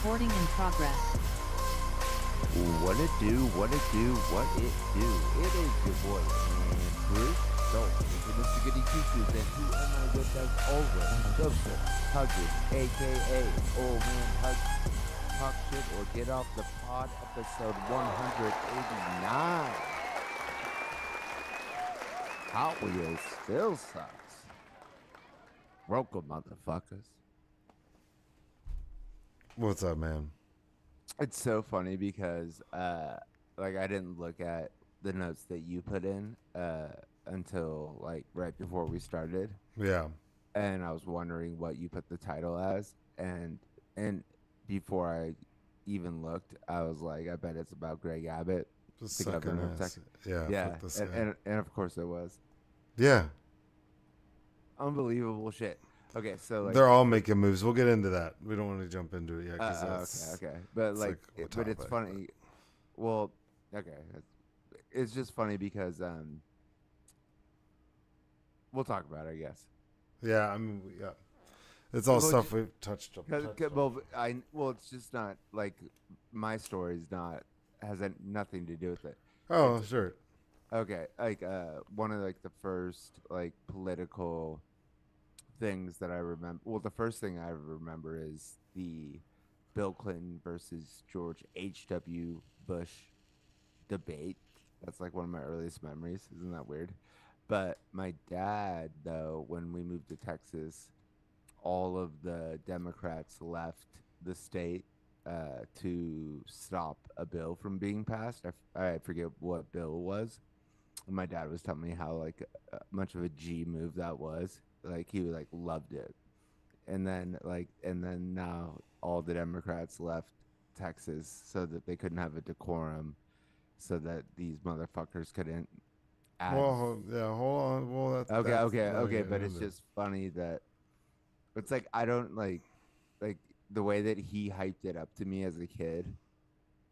Recording in progress. What it do, what it do, what it do. It is your boy, Andrew. So, into Mr. Goody Two-Shoes, and who am I with as always? Joseph Huggie, a.k.a. Old Man Huggie. Talk shit or get off the pod, episode 189. Hot Wheels still sucks. Welcome, motherfuckers. What's up, man? It's so funny because like I didn't look at the notes that you put in until like right before we started, Yeah. and I was wondering what you put the title as, and before I even looked, I was like, I bet it's about Greg Abbott, Just the sucking governor of ass. Texas. Yeah. Yeah, Fuck this and, guy. and of course it was Yeah. unbelievable shit. Okay, so like They're all making moves. We'll get into that. We don't want to jump into it yet. okay, but it's like, like a but it's topic, funny. Well, okay, it's just funny because we'll talk about it, I guess. Yeah. I mean, yeah. It's all Well, stuff we've touched on. Well, it's just not like my story's not nothing to do with it. Oh, sure. Okay, like one of like the first like political things that I remember. Well, the first thing I remember is the Bill Clinton versus George H.W. Bush debate. That's like one of my earliest memories. Isn't that weird? But my dad, though, when we moved to Texas, all of the Democrats left the state to stop a bill from being passed. I forget what bill it was. And my dad was telling me how like much of a G move that was. Like he like loved it. And then now all the Democrats left Texas so that they couldn't have a decorum, so that these motherfuckers couldn't add. Well, yeah. Hold on. Well, Okay. But it's just funny that it's like I don't like the way that he hyped it up to me as a kid,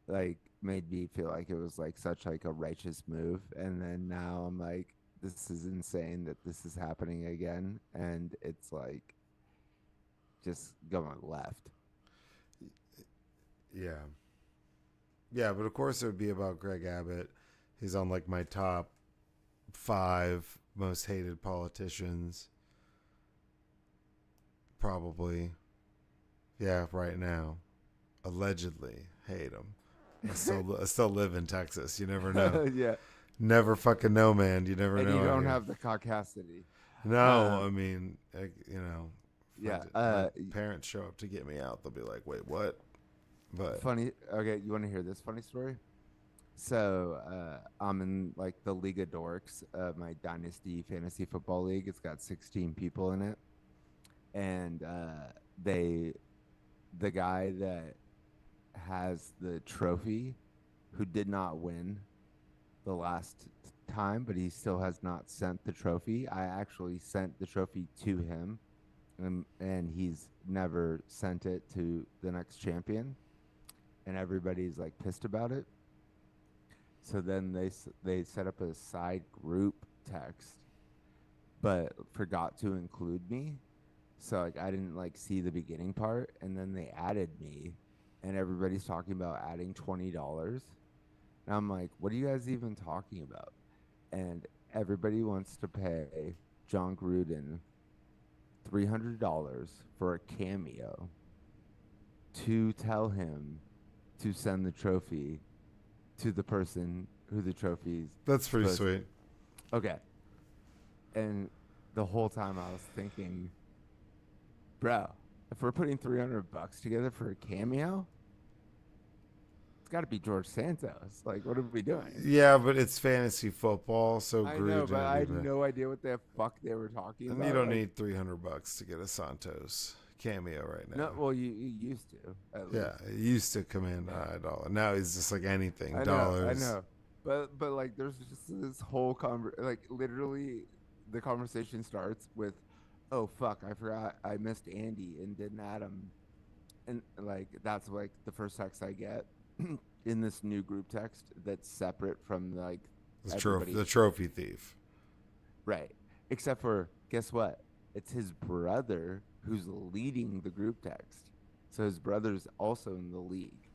like made me feel like it was like such like a righteous move, and then now I'm like, this is insane that this is happening again, and it's like just going left. Yeah. Yeah, but of course it would be about Greg Abbott. He's on like my top 5 most hated politicians. Probably. Yeah, right now. Allegedly hate him. I still live in Texas. You never know. Yeah, Never fucking know, man. You never and know. you out don't here. have the caucasity. No, I mean, you know. Yeah, my parents show up to get me out. They'll be like, "Wait, what?" But funny. Okay, you want to hear this funny story? So I'm in like the League of Dorks, my Dynasty Fantasy Football League. It's got 16 people in it, and the guy that has the trophy, who did not win the last time, but he still has not sent the trophy. I actually sent the trophy to him, and he's never sent it to the next champion, and everybody's like pissed about it. So then they set up a side group text, but forgot to include me. So like I didn't like see the beginning part, and then they added me, and everybody's talking about adding $20. And I'm like, what are you guys even talking about? And everybody wants to pay John Gruden $300 for a cameo to tell him to send the trophy to the person who the trophy's that's pretty supposed- sweet. Okay. And the whole time I was thinking, bro, if we're putting $300 together for a cameo, it's got to be George Santos. Like, what are we doing? Yeah, but it's fantasy football, so I Gruden. know, but I had no idea what the fuck they were talking And about. you don't like, need $300 to get a Santos cameo right now. No, well, you used to. At Yeah, least. it used to command a high dollar. Now he's just like anything, I dollars. know. But like, there's just this whole like literally, the conversation starts with, "Oh fuck, I forgot I missed Andy and didn't add him," and like that's like the first text I get in this new group text that's separate from like The trophy thief. right? Except for guess what? It's his brother who's leading the group text. So his brother's also in the league,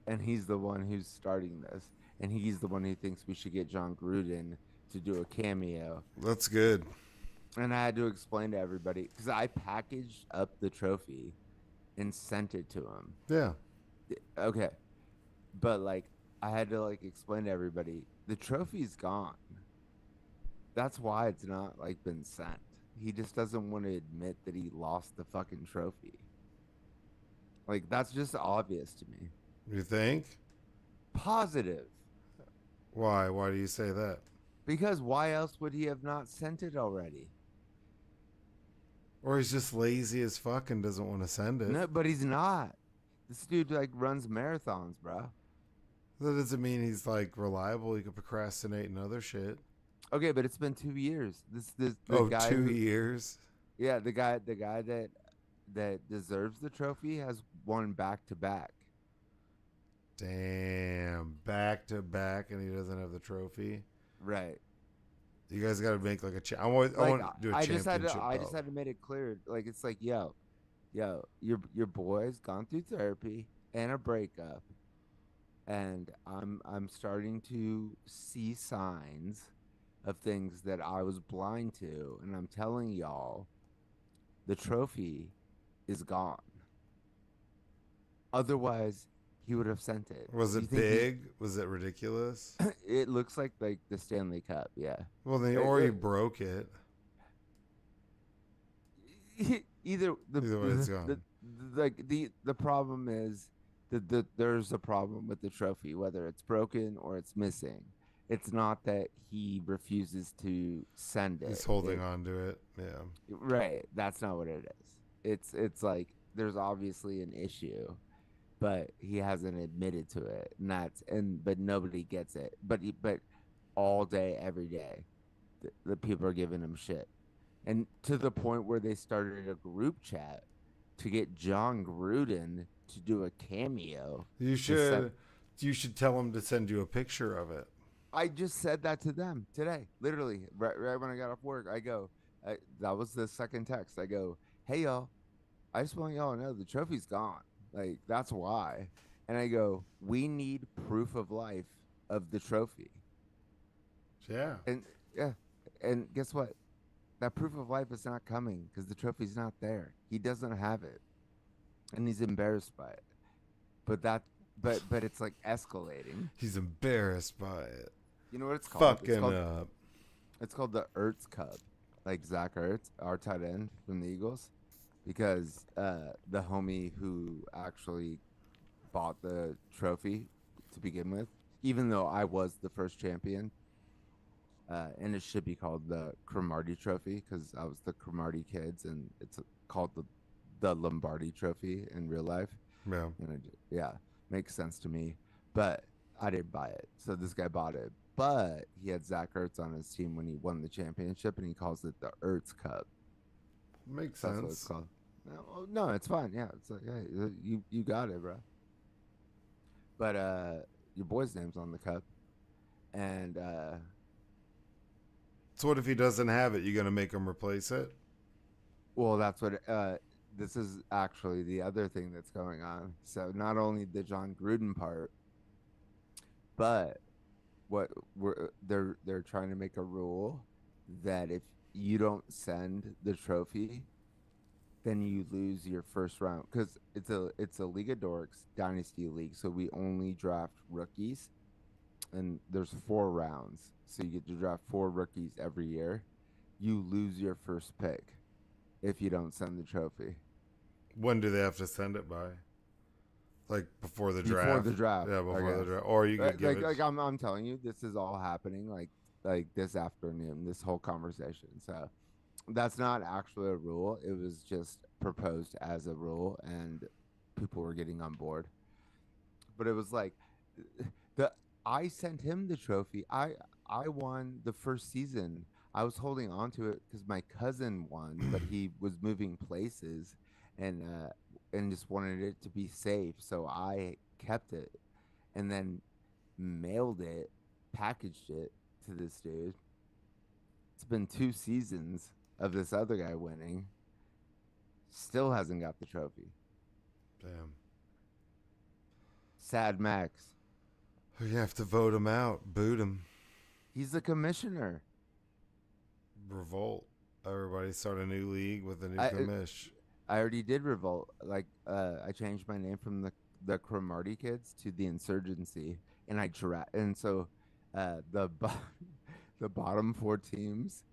and he's the one who's starting this, and he's the one who thinks we should get John Gruden to do a cameo. That's good. And I had to explain to everybody because I packaged up the trophy and sent it to him. Yeah. Okay, but like I had to like explain to everybody the trophy's gone. That's why it's not like been sent. He just doesn't want to admit that he lost the fucking trophy. Like that's just obvious to me. You think? Positive. Why? Why do you say that? Because why else would he have not sent it already? Or he's just lazy as fuck and doesn't want to send it. No, but he's not. This dude like runs marathons, bro. That doesn't mean he's like reliable. He could procrastinate and other shit. Okay, but it's been 2 years. The Oh, guy 2 years. yeah, the guy that deserves the trophy has won back to back. Damn, back to back, and he doesn't have the trophy. Right. You guys got to make like a. I want to do a I championship. just had to make it clear. Like it's like, yo, your boy's gone through therapy and a breakup, and I'm starting to see signs of things that I was blind to, and I'm telling y'all, the trophy is gone. Otherwise, he would have sent it. Was You it think big? Was it ridiculous? it looks like the Stanley Cup, yeah. Well, then, or he broke it. Either Either way, it's gone. the problem is that there's a problem with the trophy, whether it's broken or it's missing. It's not that he refuses to send it. He's holding on to it. Yeah. Right. That's not what it is. It's like there's obviously an issue, but he hasn't admitted to it, and but nobody gets it. But all day, every day, the people are giving him shit, and to the point where they started a group chat to get John Gruden to do a cameo. You should tell him to send you a picture of it. I just said that to them today, literally, right when I got off work. That was the second text. I go, hey y'all, I just want y'all to know the trophy's gone. Like that's why. And I go, we need proof of life of the trophy. Yeah. And yeah, and guess what? That proof of life is not coming because the trophy's not there. He doesn't have it, and he's embarrassed by it. But it's like escalating. He's embarrassed by it. You know what it's called? Fucking up. It's called the Ertz Cup, like Zach Ertz, our tight end from the Eagles, because the homie who actually bought the trophy to begin with, even though I was the first champion, and it should be called the Cromartie Trophy because I was the Cromartie kids, and it's called the Lombardi Trophy in real life. Yeah. And yeah, makes sense to me, but I didn't buy it, so this guy bought it. But he had Zach Ertz on his team when he won the championship, and he calls it the Ertz Cup. Makes That's sense. what it's called. No, it's fine. Yeah, it's like, hey, you got it, bro. But your boy's name's on the cup, and So what if he doesn't have it? You gonna make him replace it? well, that's what. This is actually the other thing that's going on. So not only the John Gruden part, but they're trying to make a rule that if you don't send the trophy, then you lose your first round because it's a League of Dorks dynasty league. So we only draft rookies, and there's 4 rounds. So you get to draft 4 rookies every year. You lose your first pick if you don't send the trophy. When do they have to send it by? Like before the draft? Before the draft. Yeah, before the draft. Or you could give it. Like I'm telling you, this is all happening like this afternoon, this whole conversation. So that's not actually a rule. It was just proposed as a rule, and people were getting on board. But it was like I sent him the trophy. I won the first season. I was holding on to it because my cousin won, but he was moving places, and just wanted it to be safe. So I kept it, and then mailed it, packaged it to this dude. It's been 2 seasons of this other guy winning. Still hasn't got the trophy. Damn. Sad Max. You have to vote him out. Boot him. He's the commissioner. Revolt. Everybody start a new league with a new I commish. I already did revolt. Like I changed my name from the Cromartie kids to the Insurgency, and and so the bottom four teams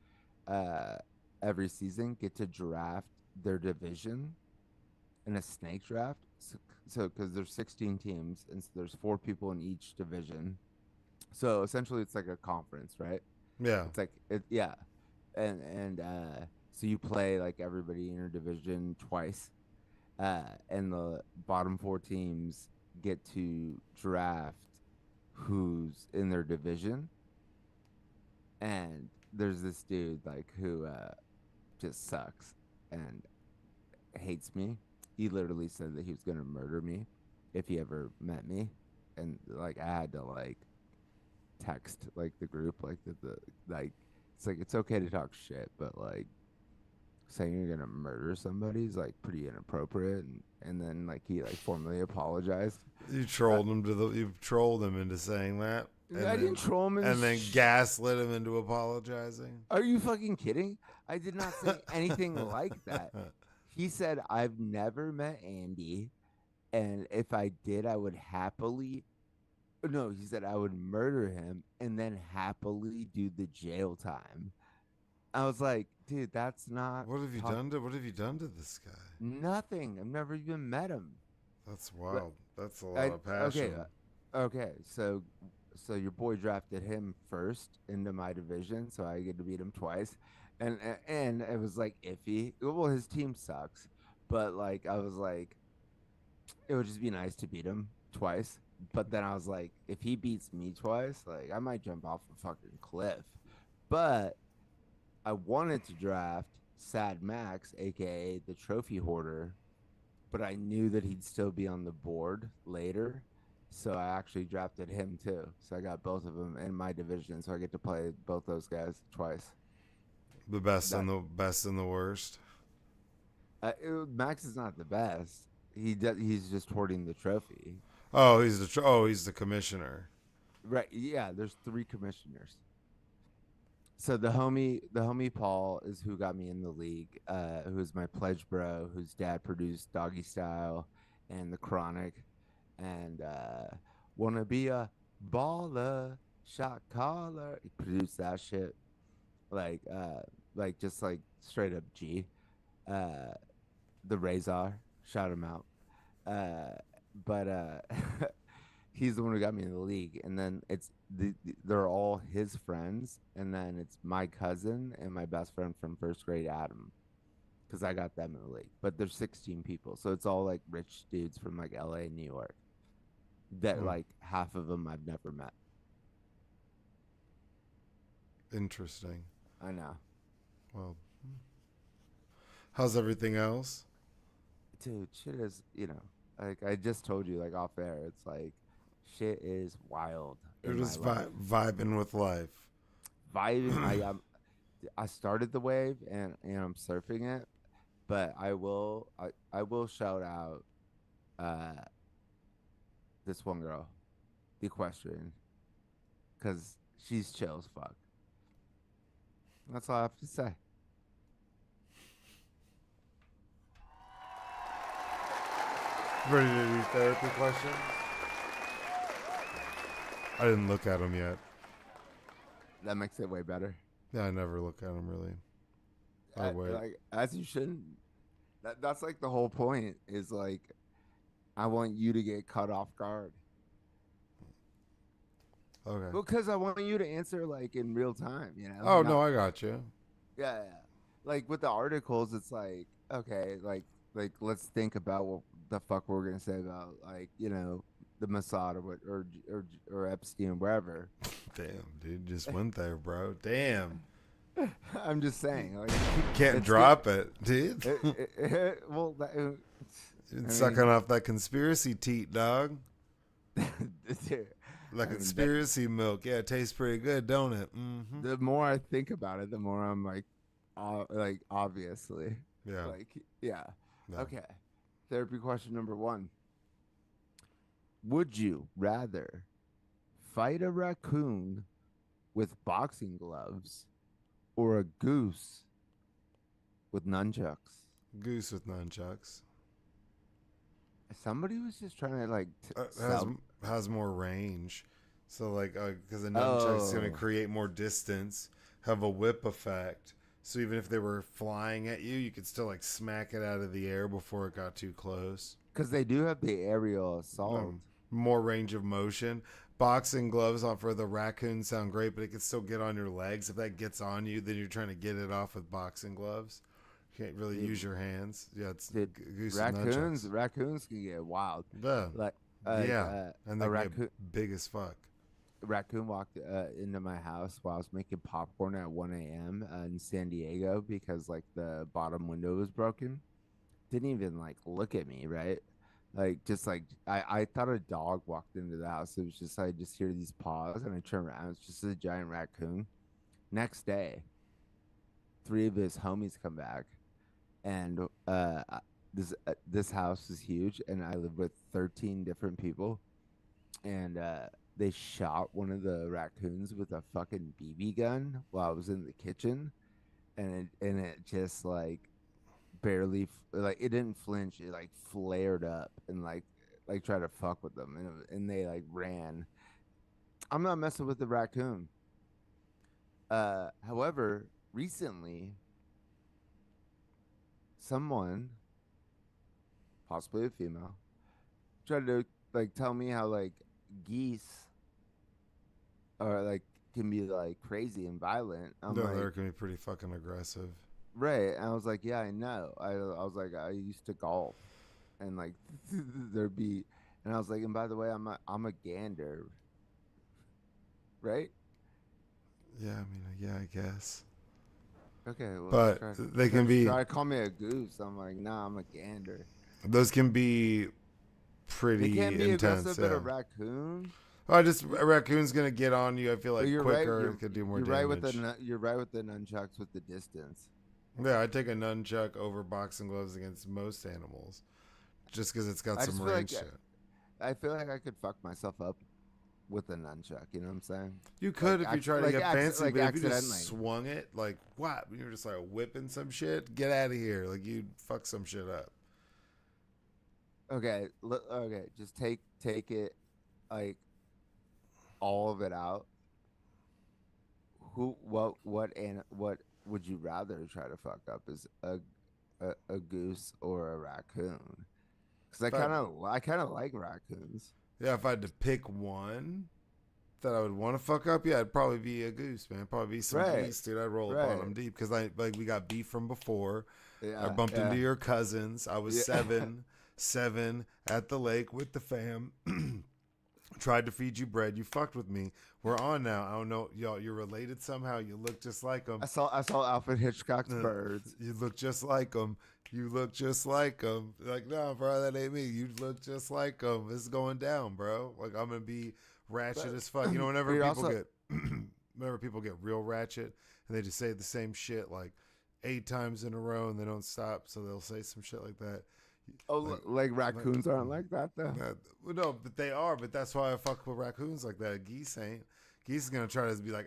uh every season get to draft their division in a snake draft. So because there's 16 teams, and so there's four people in each division. So essentially, it's like a conference, right? Yeah. It's like yeah, and so you play like everybody in your division twice, and the bottom four teams get to draft who's in their division. And there's this dude like who just sucks and hates me. He literally said that he was gonna murder me if he ever met me, and like I had to like text like the group like the like it's like it's okay to talk shit, but like saying you're gonna murder somebody is like pretty inappropriate. And then like he like formally apologized. You uh, trolled him you trolled him into saying that. I didn't troll him And then gaslit him into apologizing. Are you fucking kidding? I did not say anything like that. He said I've never met Andy, and if I did I would happily no, he said I would murder him and then happily do the jail time. I was like, dude, that's not What have you done to this guy? nothing. I've never even met him. That's wild. That's a lot of Okay, passion. okay. So your boy drafted him first into my division, so I get to beat him twice, and it was like iffy. Well, his team sucks, but like I was like, it would just be nice to beat him twice. But then I was like, if he beats me twice, like I might jump off a fucking cliff. But I wanted to draft Sad Max, aka the trophy hoarder, but I knew that he'd still be on the board later. So I actually drafted him too. So I got both of them in my division. So I get to play both those guys twice. The best That and the worst. Max is not the best. He's just hoarding the trophy. Oh, he's the commissioner. Right. Yeah, there's three commissioners. So the homie Paul is who got me in the league, who's my pledge bro, whose dad produced Doggy Style and The Chronic, and wanna be a baller, shot caller. He produced that shit, like just like straight up G. Uh, the Razor, shout him out. Uh, but he's the one who got me in the league, and then they're all his friends, and then it's my cousin and my best friend from first grade, Adam, because I got them in the league. But there's 16 people, so it's all like rich dudes from like LA and New York. That like half of them I've never met. Interesting. I know, Well, how's everything else? dude. Shit is like I just told you like off air. It's like shit is wild. You're In just my life. vibing with life. Vibing. I started the wave and I'm surfing it, but I will shout out this one girl, the equestrian, because she's chill as fuck. That's all I have to say. Ready to do therapy questions? I didn't look at them yet. That makes it way better. Yeah, I never look at them really. I wait. Like as you shouldn't. That's like the whole point. Is like, I want you to get caught off guard. Okay. Because I want you to answer like in real time. Oh, Not- no, I got you. Yeah. Like with the articles, it's like okay, like let's think about what the fuck we're gonna say about like the Mossad or what or Epstein or wherever. Damn, dude, just went there, bro. Damn. I'm just saying, like, Can't drop it, dude. well, Sucking off that conspiracy teat, dog. dude, That conspiracy milk. Yeah, it tastes pretty good, don't it? Mm-hmm. the more I think about it, the more I'm like obviously, Yeah. like, yeah, No. okay. Therapy question number 1. Would you rather fight a raccoon with boxing gloves or a goose with nunchucks? Goose with nunchucks. Somebody was just trying to like Has sell. has more range. So like, because the nunchuck's gonna Oh, create more distance, have a whip effect. So even if they were flying at you, you could still like smack it out of the air before it got too close. because they do have the aerial assault. More range of motion. Boxing gloves on for the raccoon sound great, but it can still get on your legs. If that gets on you, then you're trying to get it off with boxing gloves. You can't really Dude, use your hands. Yeah, it's dude, goose with nunchucks. raccoons can get wild. Yeah, Like, yeah, and they a can get raccoon big as fuck. raccoon walked into my house while I was making popcorn at 1 a.m. In San Diego because like the bottom window was broken. Didn't even like look at me, right? Like just like I thought a dog walked into the house. It was just I just hear these paws and I turn around. It's just a giant raccoon. Next day, 3 of his homies come back, and this house is huge, and I live with 13 different people, and they shot one of the raccoons with a fucking BB gun while I was in the kitchen, and it just like barely like it didn't flinch. It like flared up and like tried to fuck with them, and they like ran. I'm not messing with the raccoon. However, recently someone, possibly a female, tried to like tell me how like geese are like can be like crazy and violent. I'm No, like, they're gonna be pretty fucking aggressive. right. And I was like, yeah, I know. I was like, I used to golf, and like there'd be, and I was like, and by the way, I'm a gander, right? Yeah, I mean, yeah, I guess. Okay, well, But they can be, try to call me a goose. I'm like, nah, I'm a gander. those can be They can't pretty be intense. aggressive at a Yeah. raccoon. Oh, just a raccoon's gonna get on you. I feel But like you're right. quicker. It could do more You're right with damage. you're right with the nunchucks with the distance. Yeah, I'd take a nunchuck over boxing gloves against most animals, just because it's got I some just feel like range to it. I feel like I could fuck myself up with a nunchuck. You know what I'm saying? You could if you try to get fancy, Like but if you just accidentally. swung it like what, you're just like whipping some shit, get out of here. Like you'd fuck some shit up. Okay, okay. Just take it like all of it out. What would you rather try to fuck up? Is a goose or a raccoon? Because If I, I kind of like raccoons. yeah, if I had to pick one that I would want to fuck up, yeah, it'd probably be a goose, man. Probably be some Right, geese, dude. I'd roll up on right. them deep because I like we got beef from before. I Yeah, bumped into yeah, your cousins. I was yeah. seven at the lake with the fam. Tried to feed you bread. You fucked with me. We're on now. I don't know, y'all. You're related somehow. You look just like them. I saw Alfred Hitchcock's birds. You look just like them. You look just like them. Like, no, bro, that ain't me. You look just like them. This is going down, bro. Like, I'm gonna be ratchet But, as fuck. You know, but whenever you're people also get, whenever people get real ratchet and they just say the same shit like 8 times in a row and they don't stop, so they'll say some shit like that. Like, like raccoons aren't like that though. well, no, but they are. But that's why I fuck with raccoons like that. Geese ain't. Geese is gonna try to be like,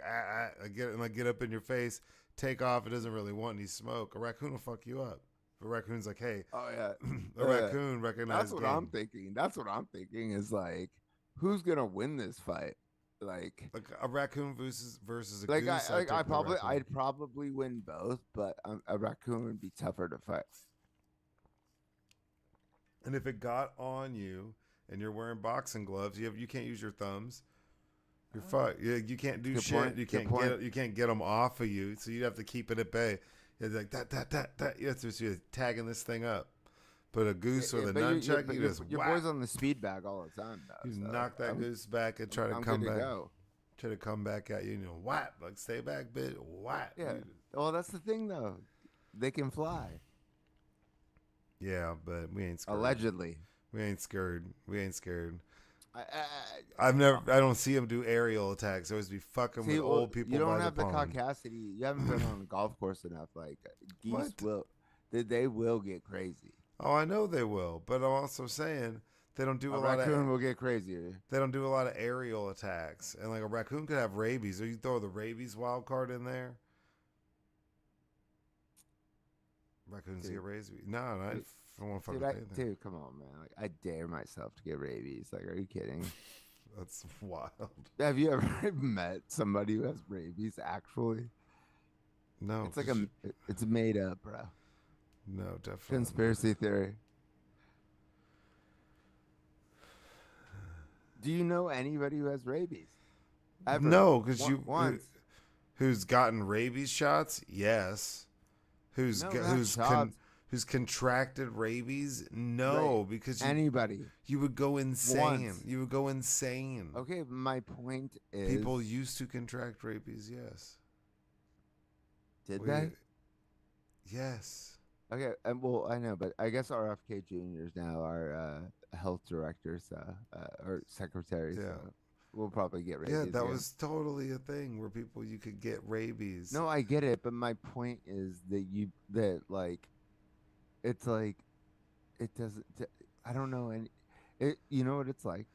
get up in your face, take off. It doesn't really want any smoke. A raccoon will fuck you up. A raccoon's like, hey, Oh yeah, a raccoon recognizes that's what I'm game. thinking. That's what I'm thinking is like, who's gonna win this fight? Like a raccoon versus a goose. I'd probably win both, but a raccoon would be tougher to fight. And if it got on you and you're wearing boxing gloves, you can't use your thumbs. You're fucked. You can't do Good shit. point. Good point. You can't get them off of you. So you'd have to keep it at bay. It's like that. You have to be tagging this thing up. But a goose with a nunchuck, you just your boy's on the speed bag all the time, though. you So knock that goose back and try to I'm come good to back. go. Try to come back at you. You know, whap, like stay back, bitch. Whap. Yeah. Well, that's the thing, though. They can fly. Yeah, but we ain't scared. Allegedly. We ain't scared. We ain't scared. I I don't see them do aerial attacks. They always be fucking with old people. You don't by have the the pond. caucasity. You haven't been on a golf course enough. Like geese What? will, they will get crazy. Oh, I know they will, but I'm also saying they don't do A a lot of raccoon will get crazier. they don't do a lot of aerial attacks, and like a raccoon could have rabies. Or you throw the rabies wild card in there. Raccoons Dude, get rabies. No, I dude, don't want to fuck dude, with anything. dude, come on, man. Like, I dare myself to get rabies. Like, are you kidding? That's wild. Have you ever met somebody who has rabies? Actually, No, it's like it's made up, bro. no, definitely not. Conspiracy theory. Do you know anybody who has rabies? Ever? No, because Once? who's gotten rabies shots? Yes. No, not shots. Who's contracted rabies? Right. No, because Anybody? you would go insane. Once. You would go insane. Okay, my point is, People used to contract rabies. Yes. did they? Yes. Okay, well, I know, but I guess RFK juniors now are health directors or secretaries. Yeah. So we'll probably get rabies. Yeah, that again. was totally a thing where you could get rabies. No, I get it, but my point is that like it's like it doesn't. I don't know, and you know what it's like.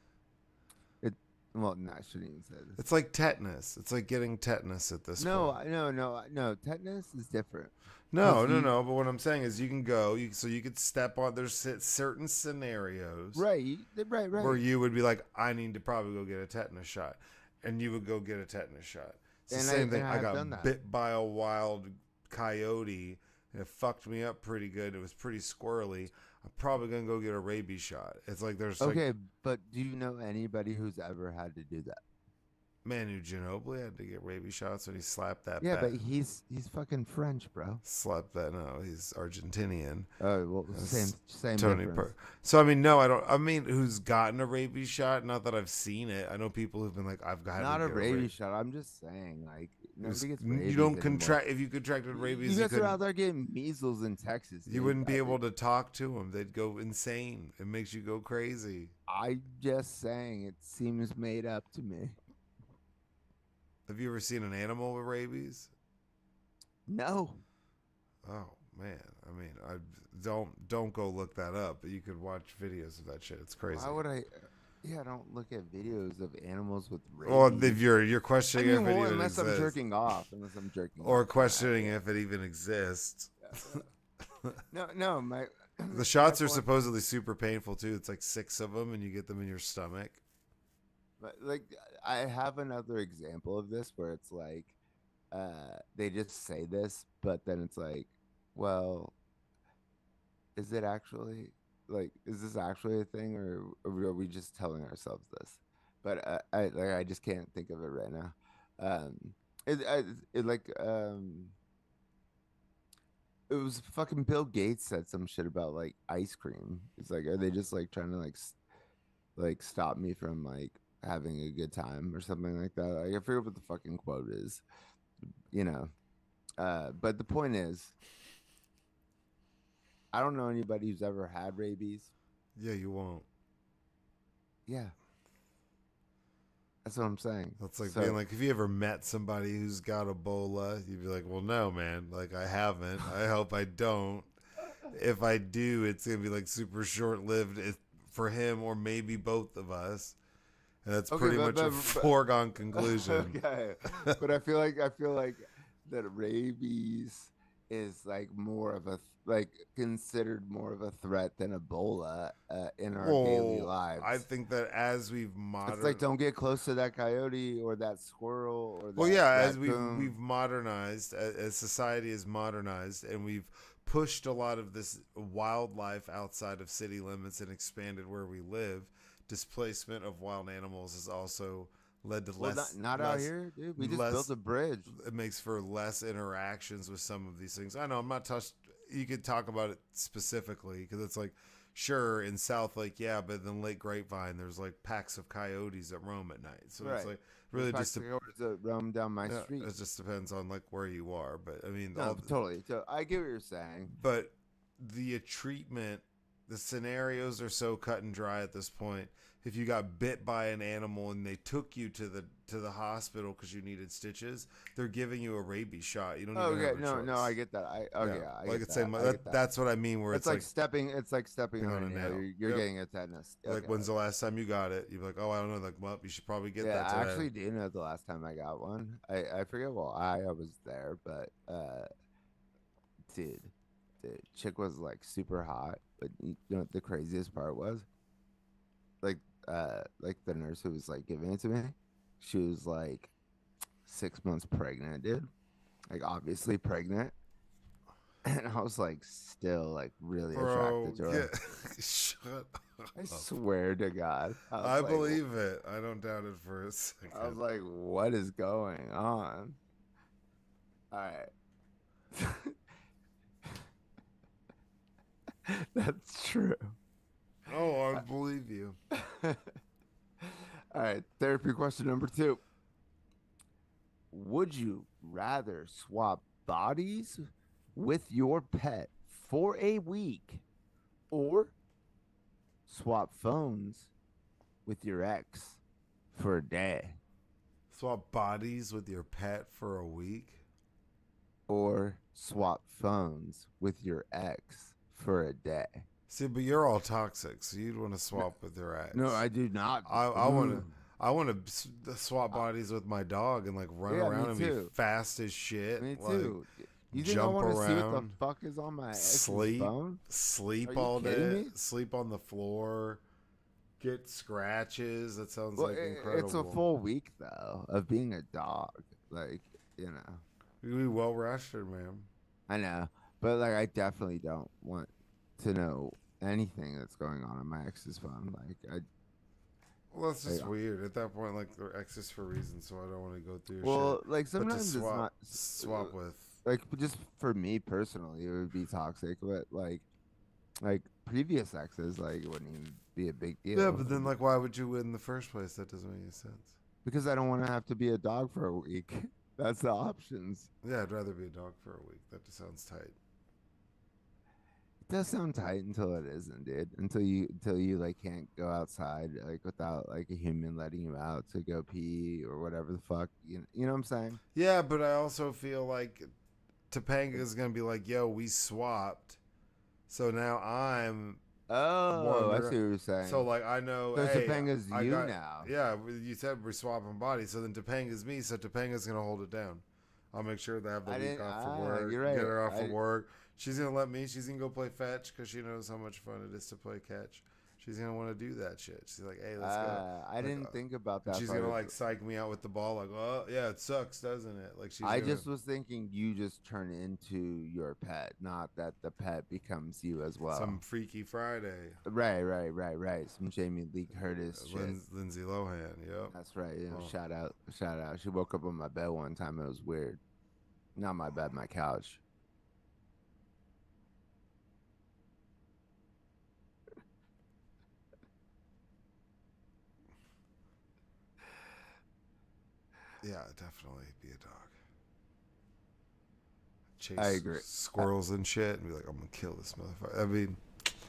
It well, no, I shouldn't even say this. It's like tetanus. It's like getting tetanus at this point. No. Tetanus is different. No. But what I'm saying is, you can go. So you could step on. There's certain scenarios, Right. where you would be like, I need to probably go get a tetanus shot, and you would go get a tetanus shot. It's the same thing. I got bit by a wild coyote, and it fucked me up pretty good. It was pretty squirrely. I'm probably gonna go get a rabies shot. It's like there's okay, but do you know anybody who's ever had to do that? Manu Ginobili had to get rabies shots when he slapped that. Yeah, but he's fucking French, bro. Slapped that. No, he's Argentinian. Oh, well, same Tony difference. So I mean, no, I don't. I mean, who's gotten a rabies shot? Not that I've seen it. I know people who've been like, I've got not a rabies shot. I'm just saying, like, nobody gets rabies you don't anymore. contract. If you contracted rabies, you guys are out there getting measles in Texas. You wouldn't be able to talk to them. They'd go insane. It makes you go crazy. I'm just saying, it seems made up to me. Have you ever seen an animal with rabies? No. Oh man, I mean, I don't go look that up, but you could watch videos of that shit. It's crazy. Why would I? Yeah, I don't look at videos of animals with rabies. Well, if you're questioning if it even unless exists, I'm jerking off, or questioning if it even exists. No, my the shots are supposedly super painful too. It's like 6 of them, and you get them in your stomach. But like, I have another example of this where it's like, they just say this, but then it's like, well, is it actually is this actually a thing, or are we just telling ourselves this? But I just can't think of it right now. It was fucking Bill Gates said some shit about like ice cream. It's like, are they just like trying to like stop me from like having a good time or something like that? Like, I forget what the fucking quote is, you know. But the point is, I don't know anybody who's ever had rabies. Yeah, you won't. Yeah. That's what I'm saying. That's like being like, if you ever met somebody who's got Ebola, you'd be like, well, no, man. Like, I haven't. I hope I don't. If I do, it's going to be like super short-lived for him or maybe both of us. And that's pretty much a foregone conclusion. Okay. But I feel like that rabies is like more of a considered more of a threat than Ebola in our daily lives. I think that as we've modernized, it's like, don't get close to that coyote or that squirrel or that as raccoon. we've modernized, as society has modernized, and we've pushed a lot of this wildlife outside of city limits and expanded where we live. Displacement of wild animals has also led to less. Not out here, dude. We just built a bridge. It makes for less interactions with some of these things. I know I'm not touched. You could talk about it specifically because it's like, sure, in South Lake, yeah, but then Lake Grapevine, there's like packs of coyotes that roam at night. So it's like really just coyotes that roam down my street. It just depends on like where you are. But I mean, totally. So I get what you're saying. But the treatment, the scenarios are so cut and dry at this point. if you got bit by an animal and they took you to the hospital because you needed stitches, they're giving you a rabies shot. You don't even Okay, have a no, choice. I get that. I Like get it's that. saying I get that. that's what I mean. Where It's it's like like stepping. It's like stepping on on a a nail. nail. You're Yep. getting a tetanus. Like, Okay. when's the last time you got it? You're like, oh, I don't know. Like, well, you should probably get Yeah, that I today. actually do know the last time I got one. I forget why I was there, but dude, the chick was like super hot. But you know what the craziest part was? Like the nurse who was like giving it to me, she was like 6 months pregnant, dude. Like obviously pregnant. And I was like still like really Bro, attracted to her. shut up. I swear to God. I believe it. I don't doubt it for a second. I was like, what is going on? All right. That's true. Oh, I believe you. All right. Therapy question number 2. Would you rather swap bodies with your pet for a week or swap phones with your ex for a day? Swap bodies with your pet for a week? Or swap phones with your ex for a day? See, but you're all toxic, so you'd want to swap with your ex. No, I do not. I want to swap bodies with my dog and like run around and be fast as shit. Me like, too. You think I want to see what the fuck is on my ex's phone? Sleep all day, sleep on the floor, get scratches. That sounds like incredible. It's a full week though of being a dog. Like, you know. You be well rested, man. I know, but like I definitely don't want to know anything that's going on my ex's phone. Like Well, that's just weird. At that point, like they're exes for reasons, so I don't want to go through. Well, shit. like sometimes it's not swap with. Like just for me personally, it would be toxic. But like previous exes, like it wouldn't even be a big deal. Yeah, but then like, why would you win in the first place? That doesn't make any sense. Because I don't want to have to be a dog for a week. That's the options. Yeah, I'd rather be a dog for a week. That just sounds tight. It does sound tight until it isn't, dude. Until you like can't go outside like without like a human letting you out to go pee or whatever the fuck. You know what I'm saying? Yeah, but I also feel like Topanga is gonna be like, "Yo, we swapped, so now I'm." Oh, I see what you're saying. So like I know, so hey, Topanga's you now. Yeah, you said we're swapping bodies, so then Topanga's me, so Topanga's gonna hold it down. I'll make sure to have the week off from work. You're right. Get her off of work. She's gonna let me. She's gonna go play fetch because she knows how much fun it is to play catch. She's gonna want to do that shit. She's like, "Hey, let's go." I didn't think about that. She's gonna like psych me out with the ball. Like, "Oh, yeah, it sucks, doesn't it?" Like I just was thinking you just turn into your pet, not that the pet becomes you as well. Some Freaky Friday. Right. Some Jamie Lee Curtis shit. Lindsay Lohan. Yep. That's right. You know, shout out. She woke up on my bed one time. It was weird. Not my bed, my couch. Yeah, definitely be a dog. Chase I agree. Squirrels and shit, and be like, "I'm gonna kill this motherfucker."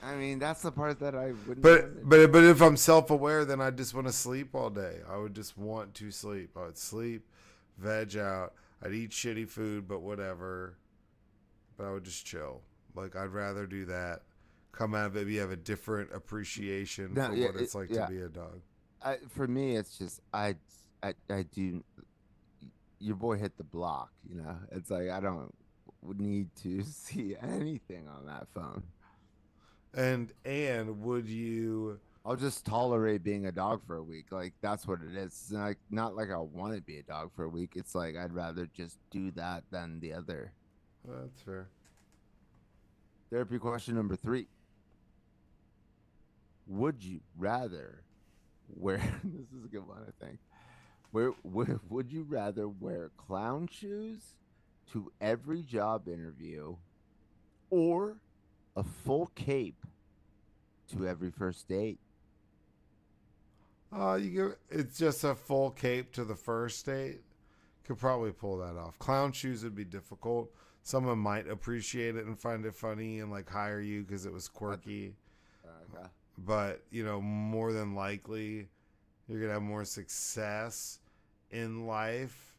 I mean, that's the part that I wouldn't. But if I'm self-aware, then I just want to sleep all day. I would just want to sleep. I would sleep, veg out. I'd eat shitty food, but whatever. But I would just chill. Like I'd rather do that. Come out of it, you have a different appreciation for what it's like to be a dog. For me, it's just I do. Your boy hit the block. You know, it's like I don't need to see anything on that phone. And would you? I'll just tolerate being a dog for a week. Like that's what it is. It's not like I want to be a dog for a week. It's like I'd rather just do that than the other. Well, that's fair. Therapy question number 3. Would you rather wear? This is a good one, I think. Would you rather wear clown shoes to every job interview, or a full cape to every first date? It's just a full cape to the first date. Could probably pull that off. Clown shoes would be difficult. Someone might appreciate it and find it funny and like hire you because it was quirky. but more than likely you're gonna have more success in life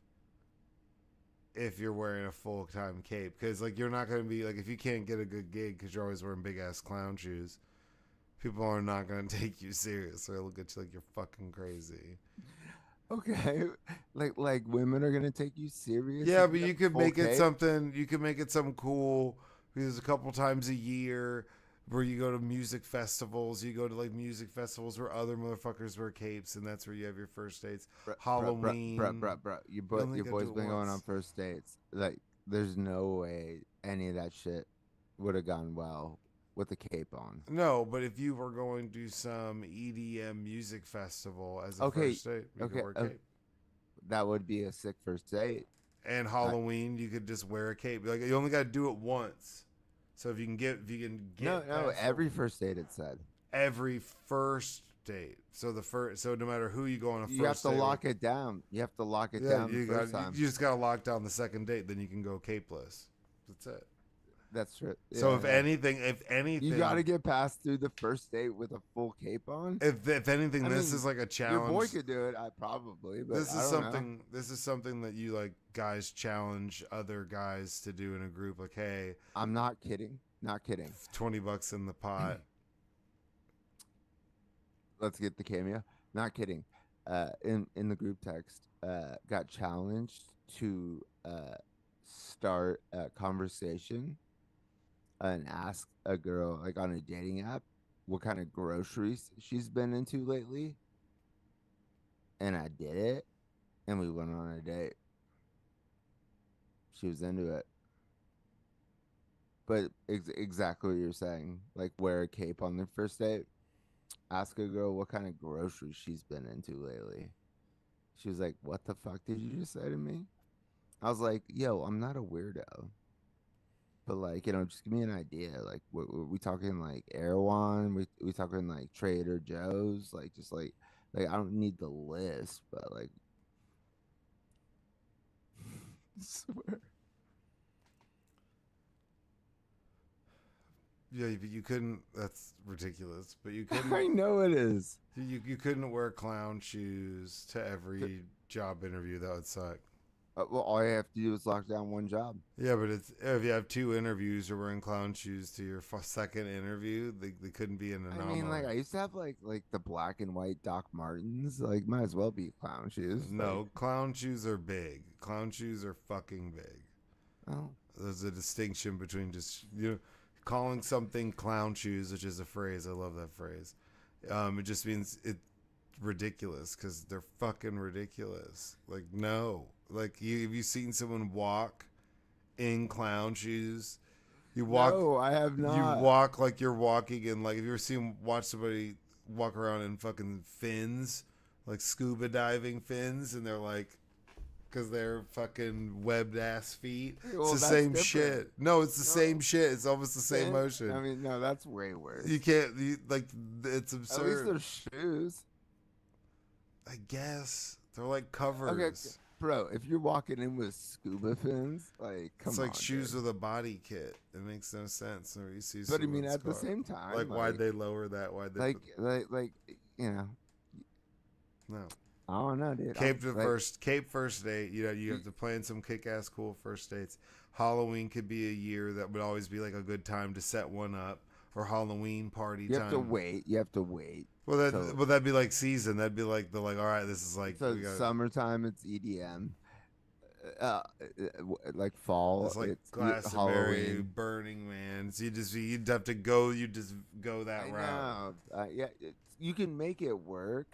if you're wearing a full-time cape, because like you're not gonna be like, if you can't get a good gig because you're always wearing big ass clown shoes, people are not gonna take you serious. They'll look at you like you're fucking crazy. Okay, like women are gonna take you serious Yeah, if but you have you a could full make it cape. something. You could make it something cool. Because a couple times a year, where you go to music festivals, you go to like music festivals where other motherfuckers wear capes, and that's where you have your first dates. Halloween. Bro. You only Your got to boy's do it been going on once. first dates. Like, there's no way any of that shit would have gone well with the cape on. No, but if you were going to some EDM music festival as a Okay, first date, you could okay, wear a cape. that would be a sick first date. And I, Halloween, you could just wear a cape. Like you only got to do it once. So if you can get no, past the every first date it said. every first date. So no matter who you go on a You have first to date with, lock it down. You have to lock it yeah, down the first you time. just got to lock down the second date. Then you can go capeless. That's it. That's true. So Yeah, yeah. if You got to anything, get past through the first date with a full cape on. if anything, I this mean, is like a your boy challenge. could do it. I probably, but This I is don't know. something. This is something that you like guys challenge other guys to do in a group. Like, hey, I'm not kidding. Not kidding. $20 in the pot. Let's get the cameo. Not kidding. In the group text, got challenged to start a conversation and ask a girl like on a dating app what kind of groceries she's been into lately, and I did it, and we went on a date. She was into it, but exactly what you're saying, like wear a cape on their first date. Ask a girl what kind of groceries she's been into lately. She was like, "What the fuck did you just say to me?" I was like, "Yo, I'm not a weirdo, but like, just give me an idea. Like, we talking like Erewhon? We talking like Trader Joe's? Like, just like I don't need the list, but like, I swear." Yeah, but you couldn't. That's ridiculous. But you I couldn't. know it is. You couldn't wear clown shoes to every job interview. That would suck. Well, all you have to do is lock down one job. Yeah, but it's if you have two interviews, you're wearing clown shoes to your second interview. They couldn't be an I mean, like anomaly. I used to have like the black and white Doc Martens. Like, might as well be clown shoes. Like, No, clown shoes are big. Clown shoes are fucking big. oh, There's a distinction between just calling something clown shoes, which is a phrase. I love that phrase. It just means it's ridiculous because they're fucking ridiculous. Like no, like have you seen someone walk in clown shoes? You walk, no, I have you not. walk like you're walking in like, have you ever watch somebody walk around in fucking fins, like scuba diving fins, and they're like, because they're fucking webbed ass feet. It's Well, the that's same different. shit. No, it's the same No, shit. It's almost the same fin. motion. I mean, no, that's way You worse. can't, like, it's At least absurd. they're shoes. I guess they're like Okay, covers. bro, if you're walking in with scuba fins, like, It's come like on, shoes dude. with a body kit. It makes no sense. Whenever you see But I mean, someone's at the car. same time, Like, why'd they lower that? Why'd they like, put like, you know, no? I don't know, dude. Cape first date. You have to plan some kick ass cool first dates. Halloween could be a year that would always be like a good time to set one up, or Halloween party you have to time. wait. You have to wait. Well, So, that'd be like season. That'd be like all right. This is like so we got. summertime, it's EDM. Like fall, It's like it's Glastonbury, Halloween. Burning Man. So you'd have to go. You just go that I route. know. Yeah, you can make it work,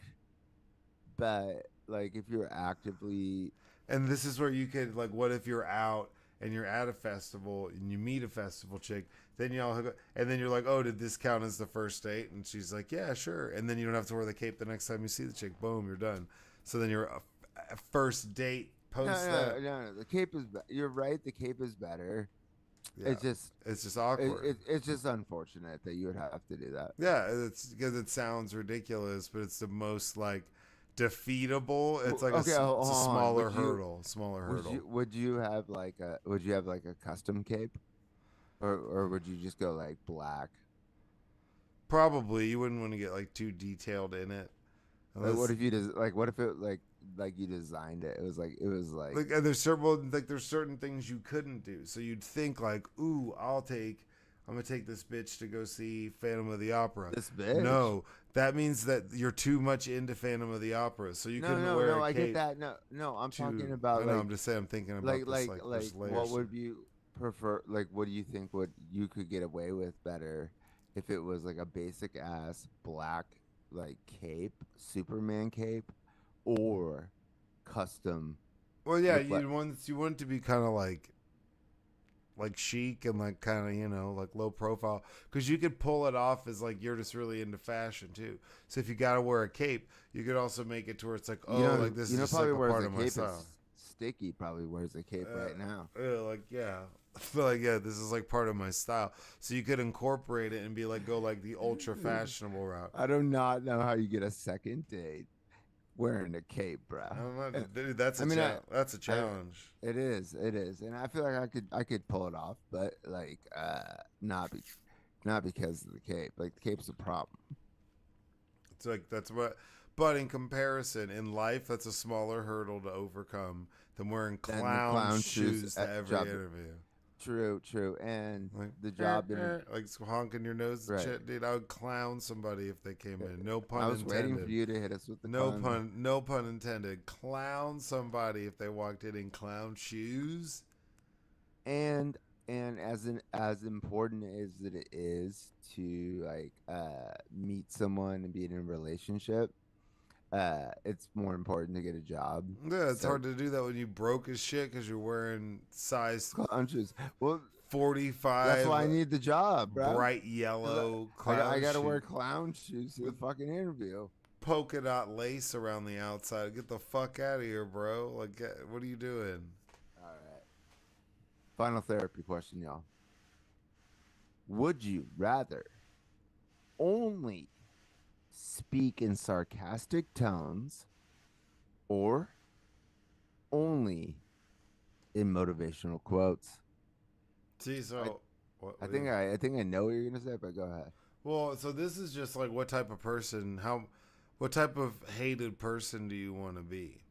but like if you're actively, And this is where you could like, what if you're out and you're at a festival and you meet a festival chick, then you all hook up, and then you're like, oh, did this count as the first date? And she's like, yeah, sure. And then you don't have to wear the cape the next time you see the chick. Boom, you're done. So then you're a first date no, post no, that. no. The cape is. You're right. The cape is better. Yeah, it's just awkward. It's just unfortunate that you would have to do that. Yeah, it's because it sounds ridiculous, but it's the most like defeatable. It's like Okay, it's a hold on. smaller hurdle. Smaller hurdle. Would you have like a custom cape, or would you just go like black? Probably you wouldn't want to get like too detailed in it. Like, what Unless if you just like? What if it like you designed it? It was like like and there's certain well, like there's certain things you couldn't do. So you'd think like, ooh, I'm gonna take this bitch to go see Phantom of the Opera. this bitch. No, that means that you're too much into Phantom of the Opera, so you No, couldn't no, wear no. a I get cape that. No, no. I'm to. talking I about know. I'm just saying. I'm thinking about this. Like there's what layers. would you prefer? Like, what do you think would you could get away with better if it was like a basic ass black like cape, Superman cape, or custom Well, yeah, with like you want it to be kind of like chic and like kind of like low profile because you could pull it off as like you're just really into fashion too. So if you got to wear a cape, you could also make it to where it's like like this is just like probably a wears part a of my cape style. is Sticky probably wears a cape right now. Like yeah. But like yeah, this is like part of my style. So you could incorporate it and be like go like the ultra fashionable route. I do not know how you get a second date wearing a cape, bro. I don't know, And, dude. That's I a mean, that's a I challenge. it is, and I feel like I could pull it off, but like not because of the cape. Like the cape's a problem. It's like that's what. But in comparison, in life, that's a smaller hurdle to overcome than wearing Then the clown clown shoes shoes to at every job. interview. True, and Like the job interview. like honking your nose and Right. shit, dude. I would clown somebody if they came in. No pun I was waiting for intended. you to hit us with the No clown. pun. No pun intended. Clown somebody if they walked in clown shoes. And as important as it is to like meet someone and be in a relationship, it's more important to get a job. Yeah, it's So hard to do that when you broke as shit because you're wearing size clown shoes. Well, 45. that's why I need the job, bro. Bright yellow I got to shoe. wear clown shoes to the fucking interview. Polka dot lace around the outside. Get the fuck out of here, bro. Like, what are you doing? All right. Final therapy question, y'all. Would you rather only speak in sarcastic tones or only in motivational quotes? See, so I think I know what you're gonna say, but go ahead. well, so this is just like what type of person, what type of hated person do you want to be?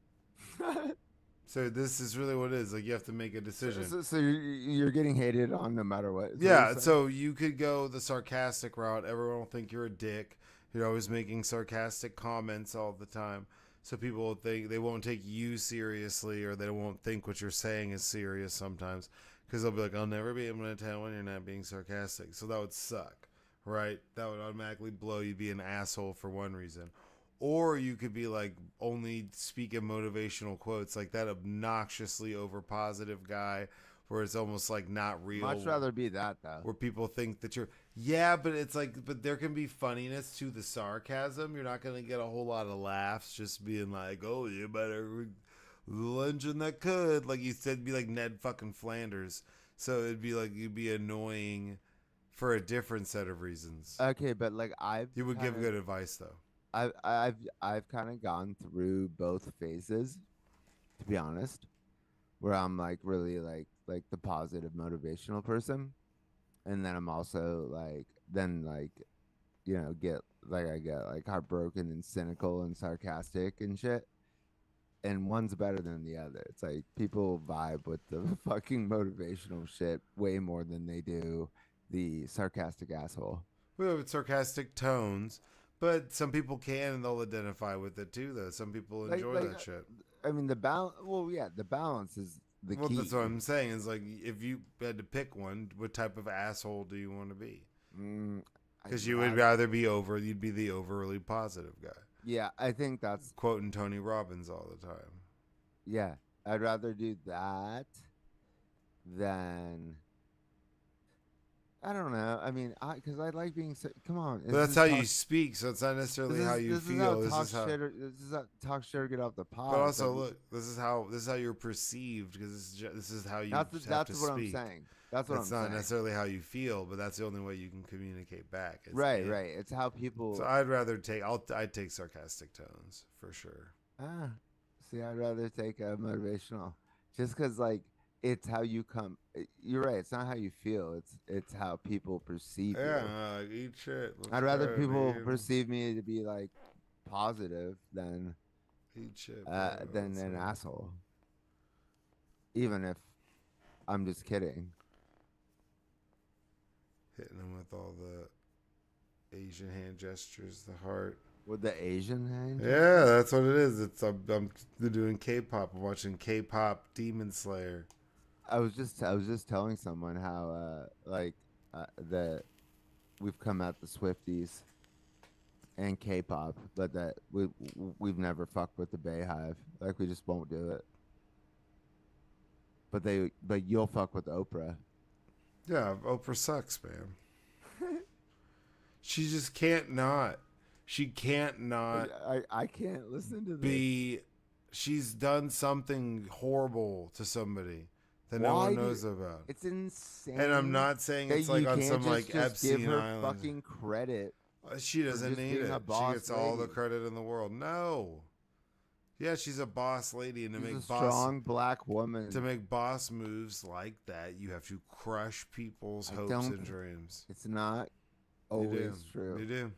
So this is really what it is. Like you have to make a decision. So you're getting hated on no matter what. Yeah, so you could go the sarcastic route. Everyone will think you're a dick. You're always making sarcastic comments all the time. So people will think they won't take you seriously or they won't think what you're saying is serious sometimes. Because they'll be like, I'll never be able to tell when you're not being sarcastic. So that would suck, right? That would automatically blow you be an asshole for one reason. Or you could be like only speaking motivational quotes, like that obnoxiously over positive guy where it's almost like not real. Much rather be that though. Where people think that yeah, but it's like, but there can be funniness to the sarcasm. You're not going to get a whole lot of laughs just being like, oh, you better lungeon that could. Like you said, be like Ned fucking Flanders. So it'd be like, you'd be annoying for a different set of reasons. Okay, but like You would give good advice though. I've kind of gone through both phases, to be honest, where I'm like really like the positive motivational person, and then I'm also like I get like heartbroken and cynical and sarcastic and shit. And one's better than the other. It's like people vibe with the fucking motivational shit way more than they do the sarcastic asshole. We have sarcastic tones. But some people can, and they'll identify with it too. Though some people enjoy that shit. I mean, the balance. Well, yeah, the balance is the key. Well, that's what I'm saying. Is like if you had to pick one, what type of asshole do you want to be? Because you would rather be you'd be the overly positive guy. Yeah, I think that's quoting Tony Robbins all the time. Yeah, I'd rather do that than. I don't know. I mean, because I like being. Come on. But that's how you speak, so it's not necessarily how you feel. This is how talk shit or get off the pod. But also, look, this is how you're perceived because this is how you have to speak. That's what I'm saying. That's what I'm saying. It's not necessarily how you feel, but that's the only way you can communicate back. Right. It's how people. So I'd take sarcastic tones for sure. See, I'd rather take a motivational, just because like it's how you come. You're right. It's not how you feel. It's how people perceive Yeah, you. like, eat shit. Let's I'd rather go, people dude. perceive me to be like positive Eat shit, bro. than Let's an asshole, even if I'm just kidding. hitting him with all the Asian hand gestures, the heart. With the Asian hand Yeah, gesture, that's what it is. I'm doing K-pop. I'm watching K-pop Demon Slayer. I was just telling someone how that we've come at the Swifties and K-pop, but that we've never fucked with the Bayhive. Like we just won't do it. But you'll fuck with Oprah. Yeah, Oprah sucks, man. She just can't not. She can't not I can't listen to this. be. She's done something horrible to somebody that no one Why do knows about. it's And I'm insane not saying that it's like you on can't some like just give Epstein her Island. fucking credit She for doesn't just need being a it. She boss gets all the lady. credit in the world. No. Yeah, she's a boss lady, and She's a strong black woman. to make boss moves like that, you have to crush people's I hopes don't. and dreams. It's not You do. always true. You do.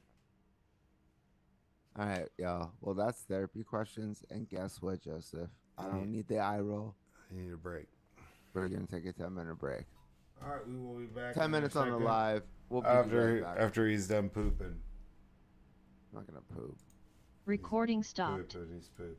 All right, y'all. Well, that's therapy questions. And guess what, Joseph? I don't need the eye roll. You need a break. We're going to take a 10-minute break. All right, we will be back. 10 minutes on the live. We'll be after right back. after he's done pooping. I'm not going to poop. Recording stopped. He's pooping.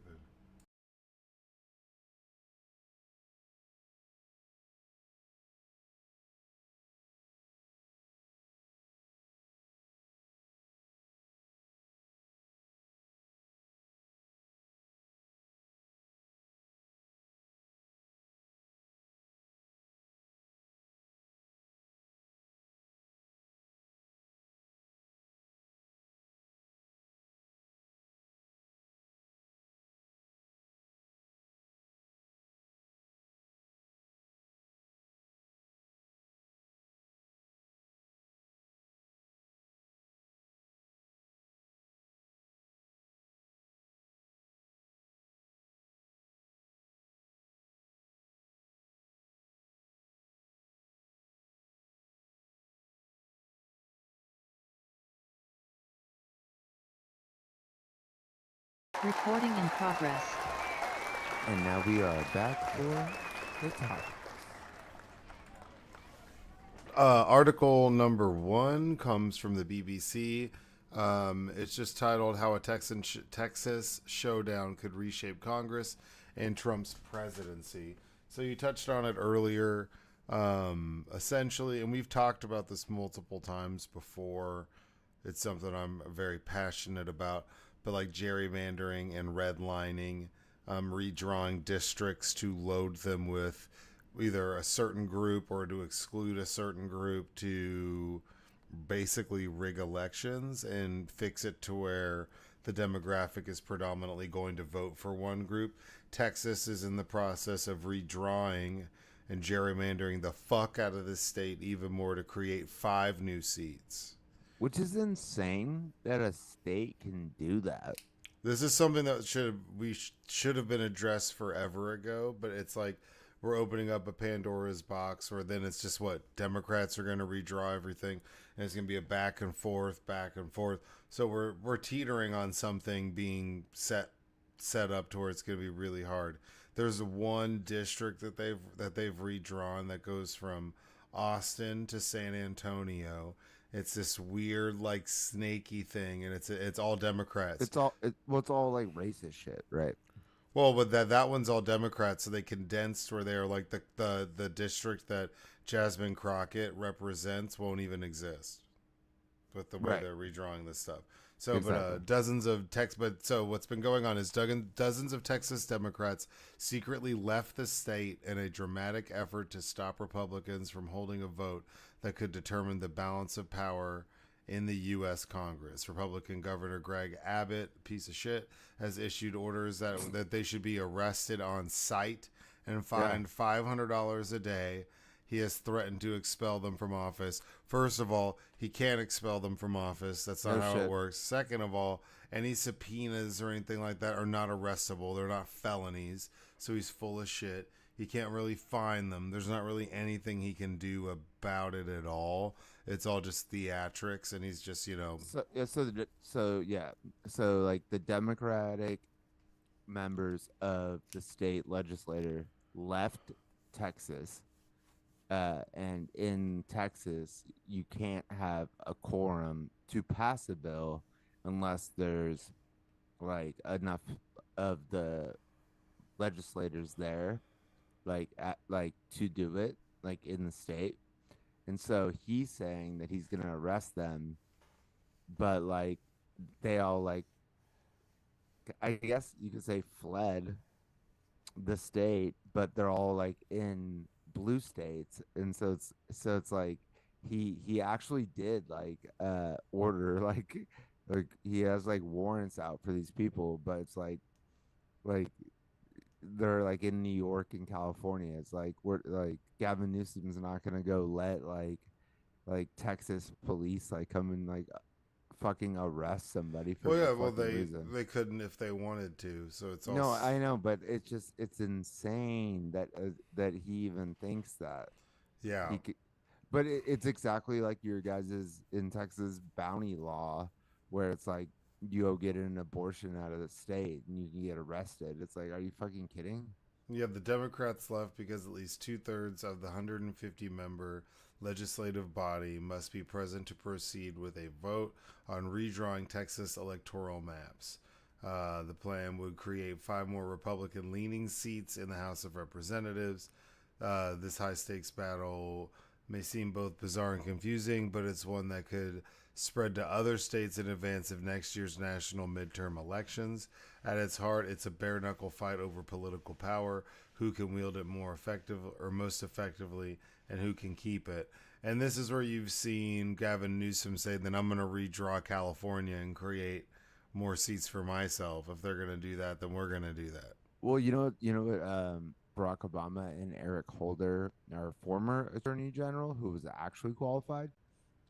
Recording in progress. And now we are back for the topics. Article number 1 comes from the BBC. It's just titled "How a Texas Showdown Could Reshape Congress and Trump's Presidency." So you touched on it earlier, essentially, and we've talked about this multiple times before. It's something I'm very passionate about, but like gerrymandering and redlining, redrawing districts to load them with either a certain group or to exclude a certain group to basically rig elections and fix it to where the demographic is predominantly going to vote for one group. Texas is in the process of redrawing and gerrymandering the fuck out of this state even more to create 5 new seats. Which is insane that a state can do that. This is something that should have been addressed forever ago, but it's like we're opening up a Pandora's box where then it's just what Democrats are going to redraw everything, and it's going to be a back and forth. So we're teetering on something being set up to where it's going to be really hard. There's one district that they've redrawn that goes from Austin to San Antonio. It's this weird, like, snaky thing, and it's all Democrats. It's all like racist shit, right? Well, but that one's all Democrats, so they condensed where they're like the district that Jasmine Crockett represents won't even exist with the way they're redrawing this stuff. So, Exactly. but what's been going on is dozens of Texas Democrats secretly left the state in a dramatic effort to stop Republicans from holding a vote that could determine the balance of power in the U.S. Congress. Republican Governor Greg Abbott, piece of shit, has issued orders that they should be arrested on site and fined $500 a day. He has threatened to expel them from office. First of all, he can't expel them from office. That's not how it works. Second of all, any subpoenas or anything like that are not arrestable. They're not felonies. So he's full of shit. He can't really find them. There's not really anything he can do about it at all. It's all just theatrics, and he's just, So like the Democratic members of the state legislature left Texas, and in Texas you can't have a quorum to pass a bill unless there's like enough of the legislators there, like to do it, like in the state. And so he's saying that he's gonna arrest them, but like they all like, I guess you could say, fled the state, but they're all like in blue states, and so it's like he actually did like order like he has like warrants out for these people, but it's like they're like in New York and California. It's like we're like Gavin Newsom's not gonna go let like Texas police like come and like fucking arrest somebody for well, yeah, no well, fucking reason. they couldn't if they wanted to. So it's all No, I know, but it's insane that he even thinks that yeah. he could, but it's exactly like your guys's in Texas bounty law, where it's like you go get an abortion out of the state and you can get arrested. It's like, are you fucking kidding? Yeah, the Democrats left because at least 2/3 of the 150 member legislative body must be present to proceed with a vote on redrawing Texas electoral maps. The plan would create 5 more Republican leaning seats in the House of Representatives. This high stakes battle may seem both bizarre and confusing, but it's one that could spread to other states in advance of next year's national midterm elections. At its heart, it's a bare knuckle fight over political power, who can wield it more effective or most effectively, and who can keep it. And this is where you've seen Gavin Newsom say that I'm going to redraw California and create more seats for myself. If they're going to do that, then we're going to do that. Well, you know what, Barack Obama and Eric Holder, our former attorney general, who was actually qualified,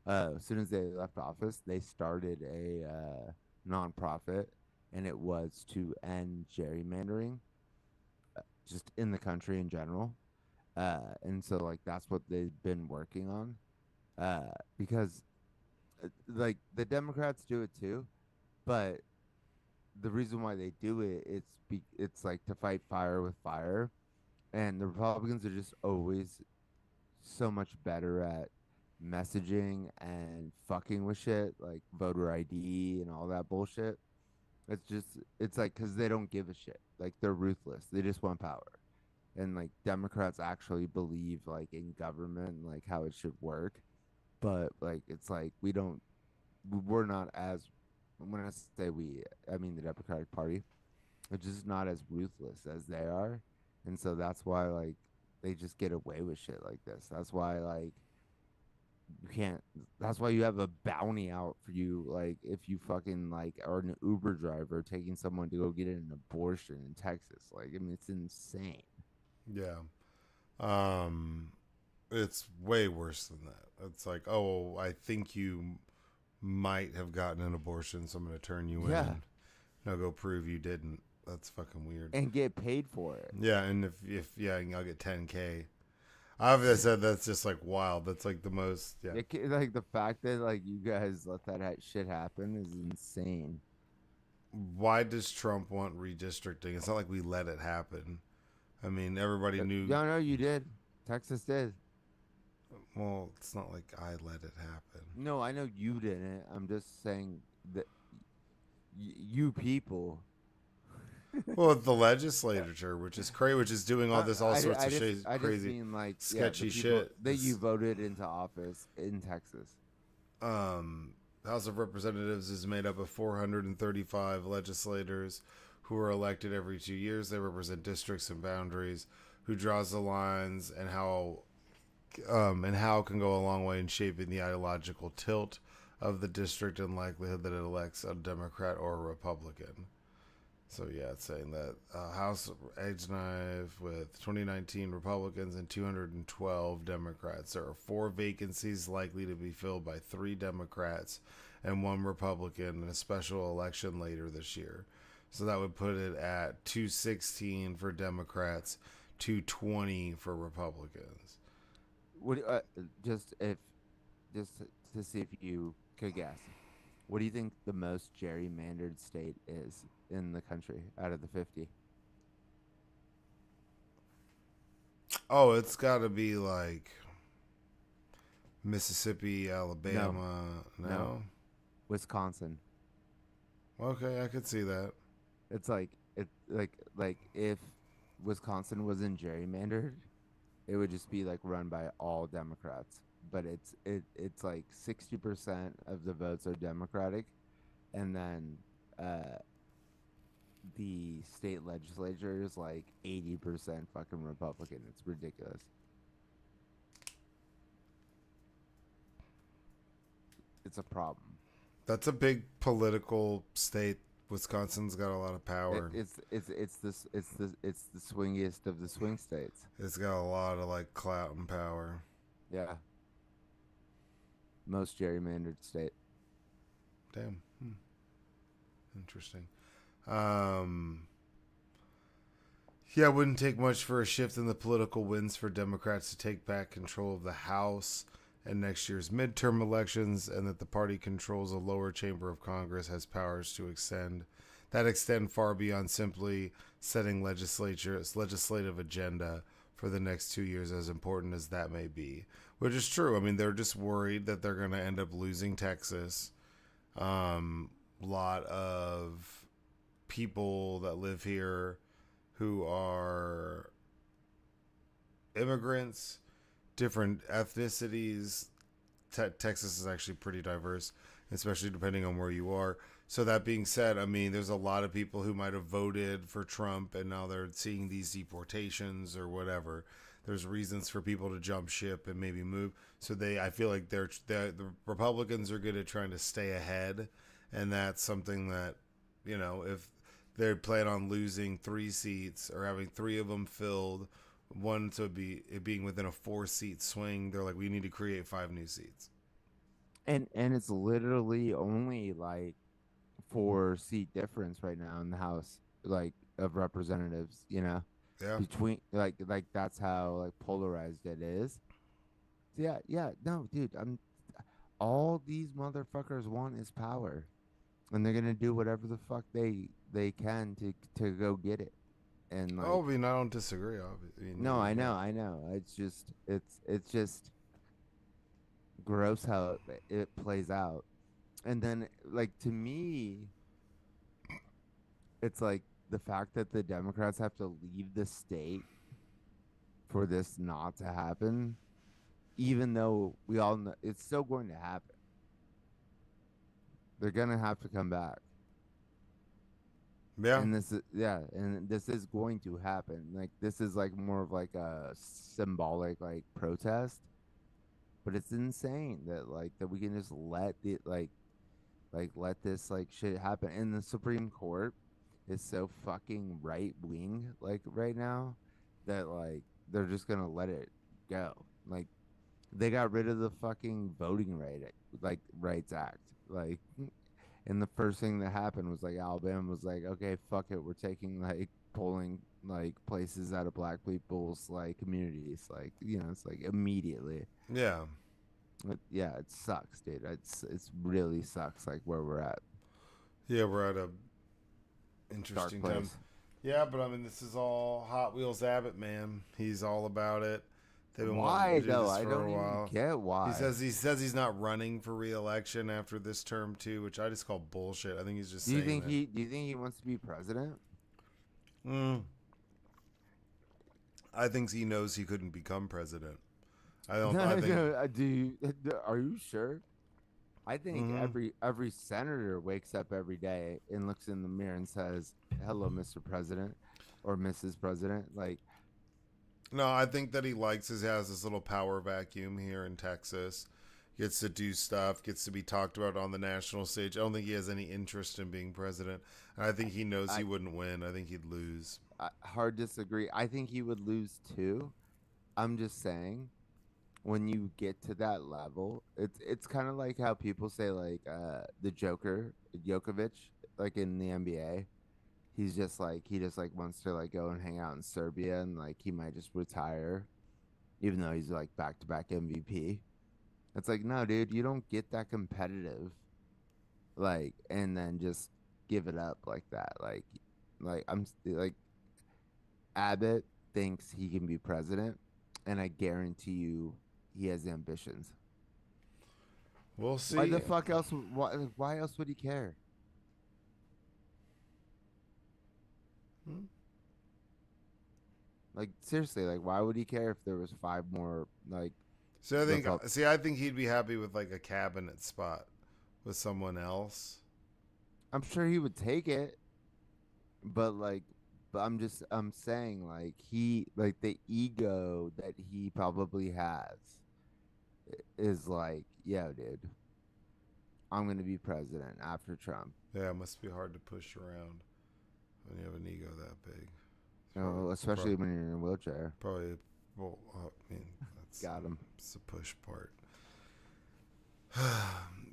as soon as they left office, they started a nonprofit, and it was to end gerrymandering, just in the country in general. And so like that's what they've been working on, because like the Democrats do it too, but the reason why they do it, it's like to fight fire with fire, and the Republicans are just always so much better at messaging and fucking with shit like voter ID and all that bullshit. It's like because they don't give a shit. Like they're ruthless. They just want power. And like Democrats actually believe like in government and like how it should work, but like it's like we're not as, when I say we, I mean the Democratic Party, it's just not as ruthless as they are. And so that's why like they just get away with shit like this. That's why like you can't, that's why you have a bounty out for you, like if you fucking like are an Uber driver taking someone to go get an abortion in Texas. Like I mean it's insane. Yeah. It's way worse than that. It's like, oh, I think you might have gotten an abortion, so I'm going to turn you Yeah. in. Now go prove you didn't. That's fucking weird. And get paid for it. Yeah, and if I'll get 10K. Obviously, I said that's just like wild. That's like the most. Yeah. Like the fact that like you guys let that shit happen is insane. Why does Trump want redistricting? It's not like we let it happen. I mean, everybody knew. No, you did. Texas did. Well, it's not like I let it happen. No, I know you didn't. I'm just saying that you people. Well, the legislature, which is crazy, which is doing all this, all sorts of shit, I just crazy, mean like sketchy the people shit that you voted into office in Texas. House of Representatives is made up of 435 legislators who are elected every 2 years. They represent districts and boundaries. Who draws the lines and how can go a long way in shaping the ideological tilt of the district and likelihood that it elects a Democrat or a Republican. So yeah, it's saying that House Edge Knife with 2019 Republicans and 212 Democrats. There are 4 vacancies likely to be filled by 3 Democrats and 1 Republican in a special election later this year. So that would put it at 216 for Democrats, 220 for Republicans. What just if just to see if you could guess, what do you think the most gerrymandered state is in the country out of the 50? Oh, it's got to be like Mississippi, Alabama. No? Wisconsin. Okay, I could see that. It's like like if Wisconsin wasn't gerrymandered, it would just be like run by all Democrats. But it's like 60% of the votes are Democratic, and then the state legislature is like 80% fucking Republican. It's ridiculous. It's a problem. That's a big political state. Wisconsin's got a lot of power. It's the swingiest of the swing states. It's got a lot of like clout and power. Yeah. Most gerrymandered state. Damn. Interesting. Yeah, it wouldn't take much for a shift in the political winds for Democrats to take back control of the House and next year's midterm elections, and that the party controls a lower chamber of Congress has powers to extend far beyond simply setting legislative agenda for the next 2 years, as important as that may be. Which is true. I mean, they're just worried that they're going to end up losing Texas. Lot of people that live here who are immigrants, different ethnicities. Texas is actually pretty diverse, especially depending on where you are. So that being said, I mean, there's a lot of people who might have voted for Trump and now they're seeing these deportations or whatever. There's reasons for people to jump ship and maybe move. So I feel like the Republicans are good at trying to stay ahead, and that's something that, you know, if they plan on losing 3 seats or having 3 of them filled, one to be it being within a 4-seat swing, they're like, we need to create 5 new seats. And it's literally only like 4-seat difference right now in the House, like, of Representatives, you know? Yeah. Between like that's how like polarized it is. Yeah, no, dude, all these motherfuckers want is power. And they're gonna do whatever the fuck they can to go get it. And like, I mean, I don't disagree. Obviously. no, I know. It's just gross how it plays out. And then, like, to me, it's like the fact that the Democrats have to leave the state for this not to happen, even though we all know it's still going to happen. They're gonna have to come back. Yeah. And this is going to happen. Like, this is like more of like a symbolic like protest, but it's insane that we can just let it let this like shit happen. And the Supreme Court is so fucking right wing like right now that like they're just gonna let it go. Like, they got rid of the fucking voting rights act. Like, and the first thing that happened was like Alabama was like, okay, fuck it, we're taking like polling like places out of black people's like communities. Like, you know, it's like immediately. Yeah. But yeah, it sucks, dude. It's really sucks like where we're at. Yeah, we're at a interesting Dark time. place. Yeah, but I mean, this is all Hot Wheels Abbott, man. He's all about it. They've been Why wanting to do though? this I for don't a while. even get why. He says he's not running for re-election after this term too, which I just call bullshit. I think he's just. Do you saying think that. do you think he wants to be president? I think he knows he couldn't become president. I don't. No, I think. are you sure? I think every senator wakes up every day and looks in the mirror and says, "Hello, Mr. President," or "Mrs. President." Like, No, I think that he has this little power vacuum here in Texas. Gets to do stuff, gets to be talked about on the national stage. I don't think he has any interest in being president. And I think he knows he wouldn't win. I think he'd lose. hard disagree. I think he would lose too. I'm just saying, when you get to that level, it's kind of like how people say like the Joker, Djokovic, like in the NBA. he's just like he just like wants to like go and hang out in Serbia and like he might just retire, even though he's like back to back MVP. It's like, no, dude, you don't get that competitive, like, and then just give it up like that. Like like Abbott thinks he can be president, and I guarantee you, he has ambitions. We'll Why see. the fuck else? Why else would he care? Hmm? Like seriously, like why would he care if there was five more like So Repub- I think he'd be happy with like a cabinet spot with someone else. I'm sure he would take it, but like but I'm saying like he like the ego that he probably has is like, yeah, dude, I'm gonna be president after Trump. Yeah, it must be hard to push around when you have an ego that big. You know, especially when you're in a wheelchair. Probably, well, I mean, that's Got him. it's the push part.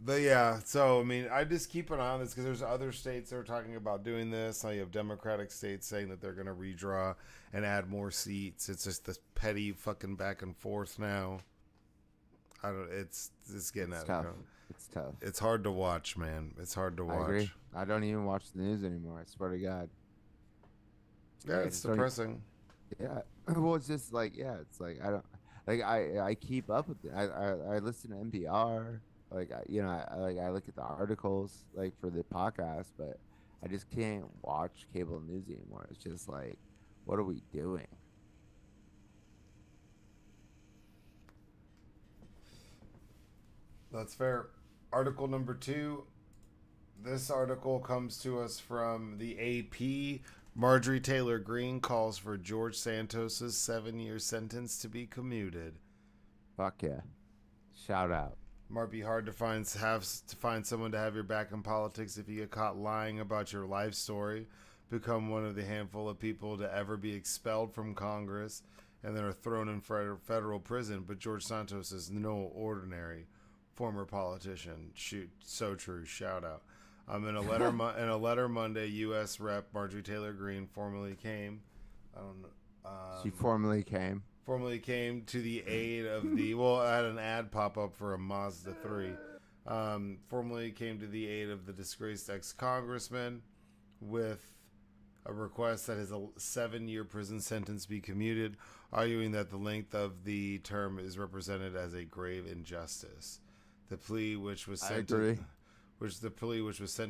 But yeah, so I mean, I just keep an eye on this because there's other states that are talking about doing this. Now you have Democratic states saying that they're going to redraw and add more seats. It's just this petty fucking back and forth now. I don't. It's getting It's out tough. of control. It's tough. It's hard to watch, man. It's hard to watch. I agree. I don't even watch the news anymore. I swear to God. Yeah, I it's just don't depressing. Yeah. Well, it's just like, yeah, it's like I don't like I keep up with it. I listen to NPR. Like I look at the articles like for the podcast, but I just can't watch cable news anymore. It's just like, what are we doing? That's fair. Article number 2. This article comes to us from the AP. Marjorie Taylor Greene calls for George Santos's 7-year sentence to be commuted. Fuck yeah. Shout out. Might be hard to find someone to have your back in politics if you get caught lying about your life story, become one of the handful of people to ever be expelled from Congress, and then are thrown in federal prison. But George Santos is no ordinary former politician. Shoot, so true. Shout out. In a letter, in a letter Monday, U.S. Rep. Marjorie Taylor Greene formally came. I don't know. She formally came. To the aid of the. Well, I had an ad pop up for a Mazda 3. Formally came to the aid of the disgraced ex-congressman with a request that his 7-year prison sentence be commuted, arguing that the length of the term is represented as a grave injustice. The plea, which was sent to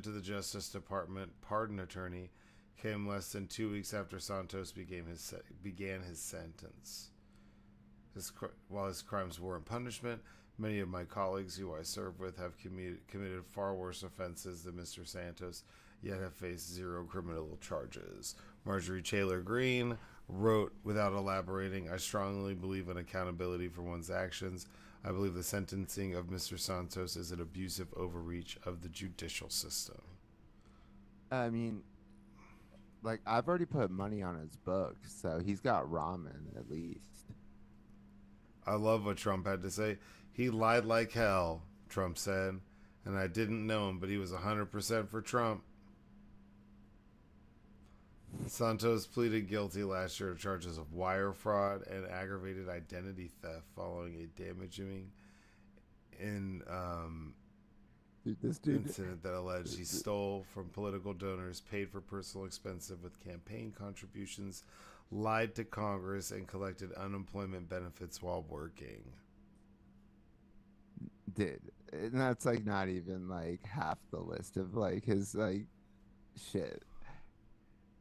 the Justice Department pardon attorney, came less than 2 weeks after Santos began his sentence. While his crimes warrant punishment, many of my colleagues who I serve with have committed far worse offenses than Mr. Santos, yet have faced 0 criminal charges. Marjorie Taylor Greene wrote without elaborating, I strongly believe in accountability for one's actions. I believe the sentencing of Mr. Santos is an abusive overreach of the judicial system. I mean, like I've already put money on his book, so he's got ramen at least. I love what Trump had to say. He lied like hell, Trump said, and I didn't know him, but he was 100% for Trump. Santos pleaded guilty last year to charges of wire fraud and aggravated identity theft following a damaging incident that alleged he stole from political donors, paid for personal expenses with campaign contributions, lied to Congress, and collected unemployment benefits while working. Dude, and that's like not even like half the list of like his like shit.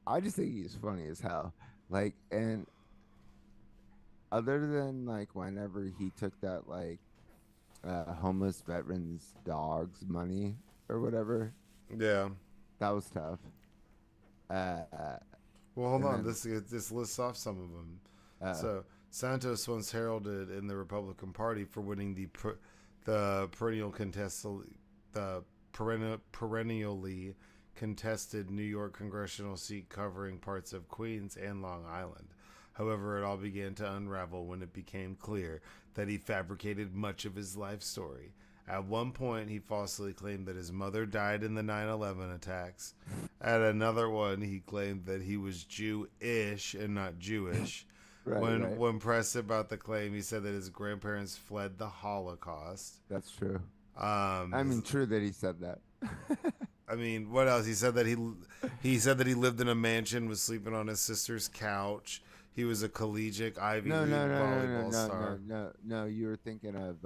I just think he's funny as hell. Like, and other than like whenever he took that like homeless veterans dogs money or whatever, Yeah. that was tough. Well, hold on. This lists off some of them. So Santos once heralded in the Republican Party for winning the perennially contested New York congressional seat covering parts of Queens and Long Island. However, it all began to unravel when it became clear that he fabricated much of his life story. At one point, he falsely claimed that his mother died in the 9/11 attacks. At another one, he claimed that he was Jew-ish and not Jewish. Right. When pressed about the claim, he said that his grandparents fled the Holocaust. That's true. Um, I mean, true that he said that. I mean, what else? He said that he said that he lived in a mansion, was sleeping on his sister's couch. He was a collegiate Ivy League volleyball star. No. You were thinking of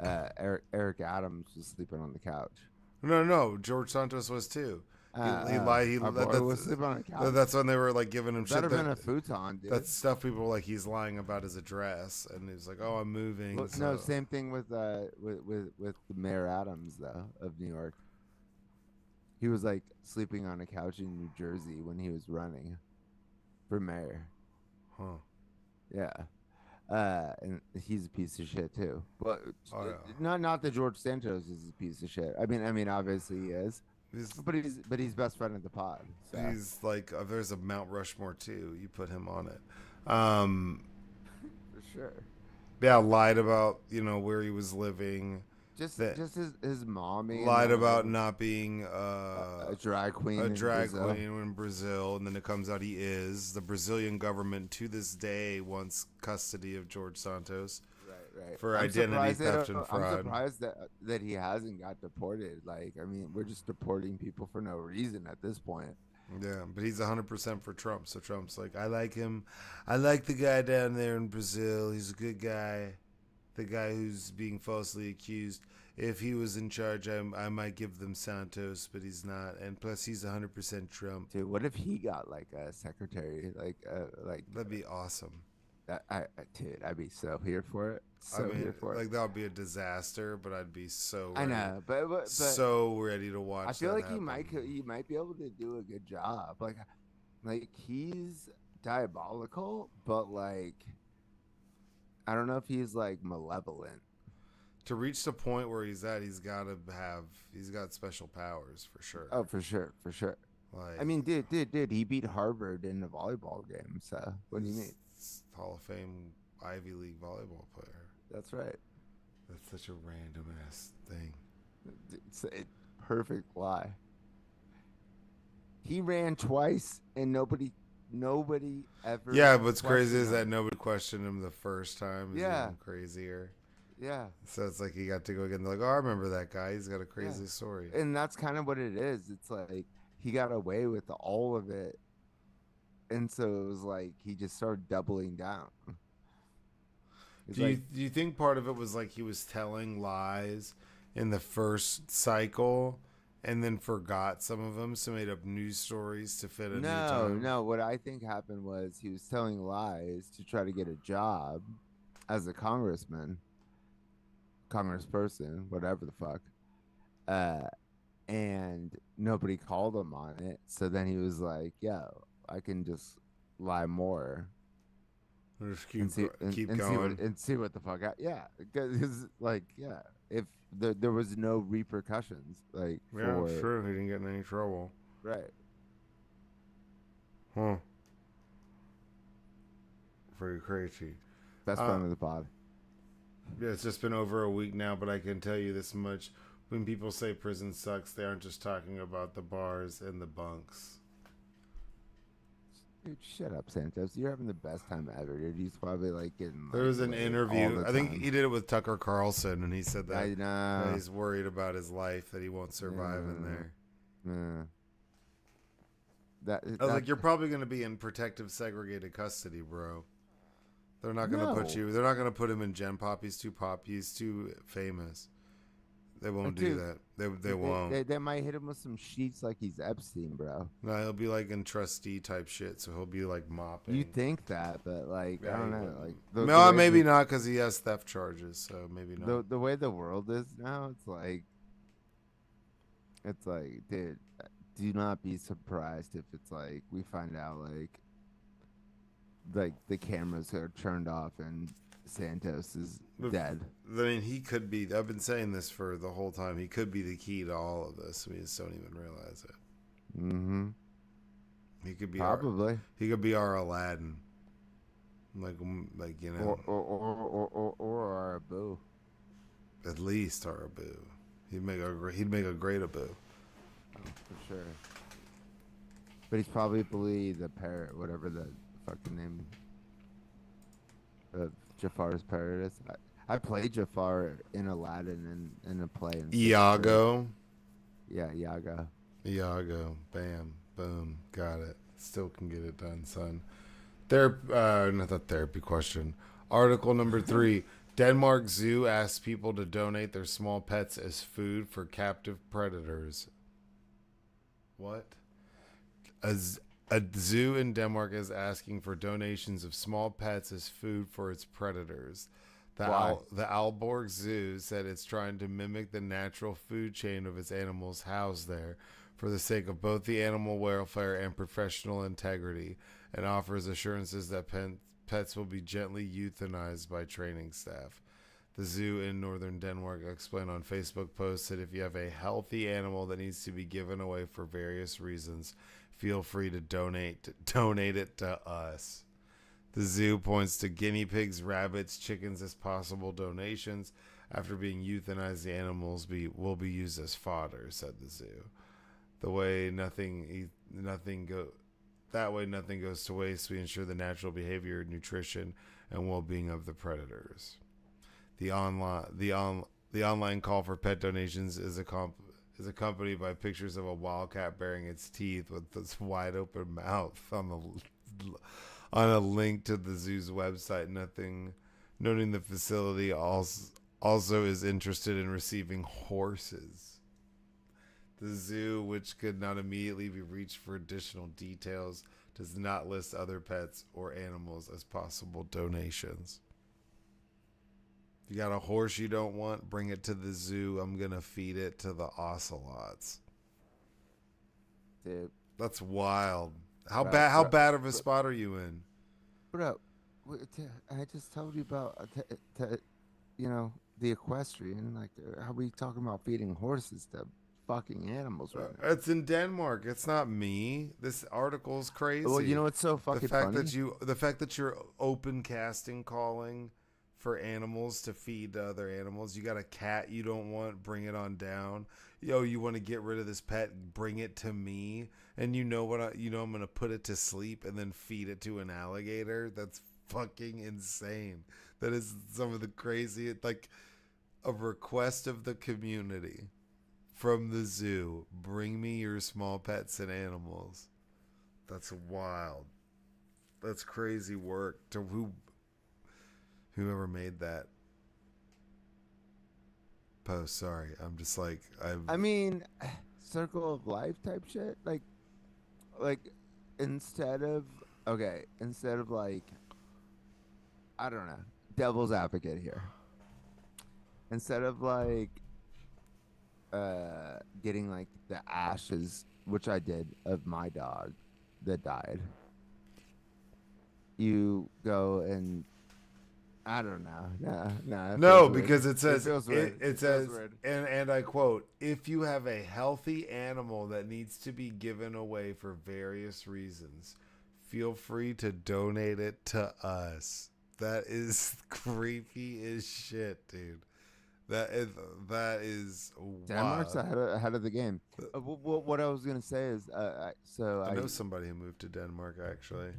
Eric Adams was sleeping on the couch. No. George Santos was too. He lied. Our boy was sleeping on the couch. That's when they were like giving him shit. Better than a futon, dude. That's stuff people were like, he's lying about his address, and he's like, "Oh, I'm moving." Well, so. No, same thing with the Mayor Adams though of New York. He was like sleeping on a couch in New Jersey when he was running for mayor. Huh. Yeah. And he's a piece of shit too. But Oh, yeah. not that George Santos is a piece of shit. I mean, obviously he is. But he's best friend of the pod. So. He's like, there's a Mount Rushmore too. You put him on it. For sure. Yeah, lied about where he was living. Just his mommy Lied about not being a drag queen. Queen in Brazil, and then it comes out he is. The Brazilian government to this day wants custody of George Santos. Right. For identity theft and fraud. I'm surprised that he hasn't got deported. Like, I mean, we're just deporting people for no reason at this point. Yeah, but he's 100% for Trump. So Trump's like, I like him. I like the guy down there in Brazil. He's a good guy. The guy who's being falsely accused. If he was in charge, I might give them Santos, but he's not. And plus, he's 100% Trump. Dude, what if he got like a secretary? That'd be awesome. Dude, I'd be so here for it. Here for it. Like that would be a disaster, but I'd be so. Ready. I know, but so ready to watch. I feel like happen. he might be able to do a good job. Like he's diabolical, but like I don't know if he's like malevolent. To reach the point where he's at, he's got special powers for sure. Oh, for sure. Like, I mean, dude, he beat Harvard in a volleyball game. So what do you mean? Hall of Fame Ivy League volleyball player. That's right. That's such a random ass thing. It's a perfect lie. He ran twice, and nobody ever. Yeah, what's crazy is that nobody questioned him the first time. It's even crazier. Yeah. So it's like he got to go again. They're like, oh, I remember that guy. He's got a crazy story. And that's kind of what it is. It's like he got away with all of it. And so it was like he just started doubling down. Do you think part of it was like he was telling lies in the first cycle and then forgot some of them, so made up news stories to fit a new time? No. What I think happened was he was telling lies to try to get a job as a congressperson, whatever the fuck. And nobody called him on it. So then he was like, yo, I can just lie more. Just keep going and see what the fuck. Because if there was no repercussions, like true, he didn't get in any trouble, right? Huh? Pretty crazy. Best friend of the pod. Yeah, it's just been over a week now, but I can tell you this much: when people say prison sucks, they aren't just talking about the bars and the bunks. Dude, shut up, Santos. You're having the best time ever, dude. He's probably like getting. There was an interview. I think he did it with Tucker Carlson, and he said that, that he's worried about his life, that he won't survive in there. I was like, you're probably going to be in protective segregated custody, bro. They're not going to put you. They're not going to put him in Gen Pop. He's too famous. They won't do that. They won't. They might hit him with some sheets like he's Epstein, bro. No, he'll be like in trustee type shit, so he'll be like mopping. You think that, but like I don't know. Like no, maybe not because he has theft charges, so maybe not. The way the world is now, it's like, dude, do not be surprised if it's like we find out like the cameras are turned off and Santos is dead. I mean, he could be. I've been saying this for the whole time. He could be the key to all of this. We just don't even realize it. Mm-hmm. He could be probably. He could be our Aladdin. Like you know. Or our Abu. At least our Abu. He'd make a great Abu. For sure. But he's probably the parrot, whatever the fucking name of Jafar's parrot is. I played Jafar in Aladdin in a play in 6th grade. Iago. Yeah, Iago. Iago. Bam. Boom. Got it. Still can get it done, son. Not a therapy question. Article number 3. Denmark Zoo asks people to donate their small pets as food for captive predators. What? A zoo in Denmark is asking for donations of small pets as food for its predators. Why? The Aalborg Zoo said it's trying to mimic the natural food chain of its animals housed there for the sake of both the animal welfare and professional integrity, and offers assurances that pets will be gently euthanized by training staff. The zoo in northern Denmark explained on Facebook posts that if you have a healthy animal that needs to be given away for various reasons, feel free to donate it to us. The zoo points to guinea pigs, rabbits, chickens as possible donations. After being euthanized, the animals will be used as fodder, said the zoo. That way nothing goes to waste. We ensure the natural behavior, nutrition, and well-being of the predators. The online call for pet donations is accompanied by pictures of a wildcat baring its teeth with its wide open mouth on a link to the zoo's website. Noting the facility also is interested in receiving horses. The zoo, which could not immediately be reached for additional details, does not list other pets or animals as possible donations. You got a horse you don't want, bring it to the zoo. I'm going to feed it to the ocelots. Dude. That's wild. How Bro, bad? How bro, bad of a spot are you in? Bro, I just told you about, the equestrian. Like, how we talking about feeding horses to fucking animals right now? It's in Denmark. It's not me. This article's crazy. Well, you know what's so fucking funny? The fact that you're open casting calling for animals to feed to other animals. You got a cat you don't want, bring it on down. Yo, you want to get rid of this pet, bring it to me. And I'm going to put it to sleep and then feed it to an alligator. That's fucking insane. That is some of the craziest, like a request of the community from the zoo. Bring me your small pets and animals. That's wild. That's crazy work. To whoever made that post, sorry. I'm just like I mean, circle of life type shit. Like instead of like, I don't know, devil's advocate here. Instead of like getting like the ashes, which I did, of my dog that died, you go and I don't know. No, because it says it says weird. and I quote, if you have a healthy animal that needs to be given away for various reasons, feel free to donate it to us. That is creepy as shit, dude. That is Denmark's wild. ahead of the game. What I was gonna say is, I know somebody who moved to Denmark actually.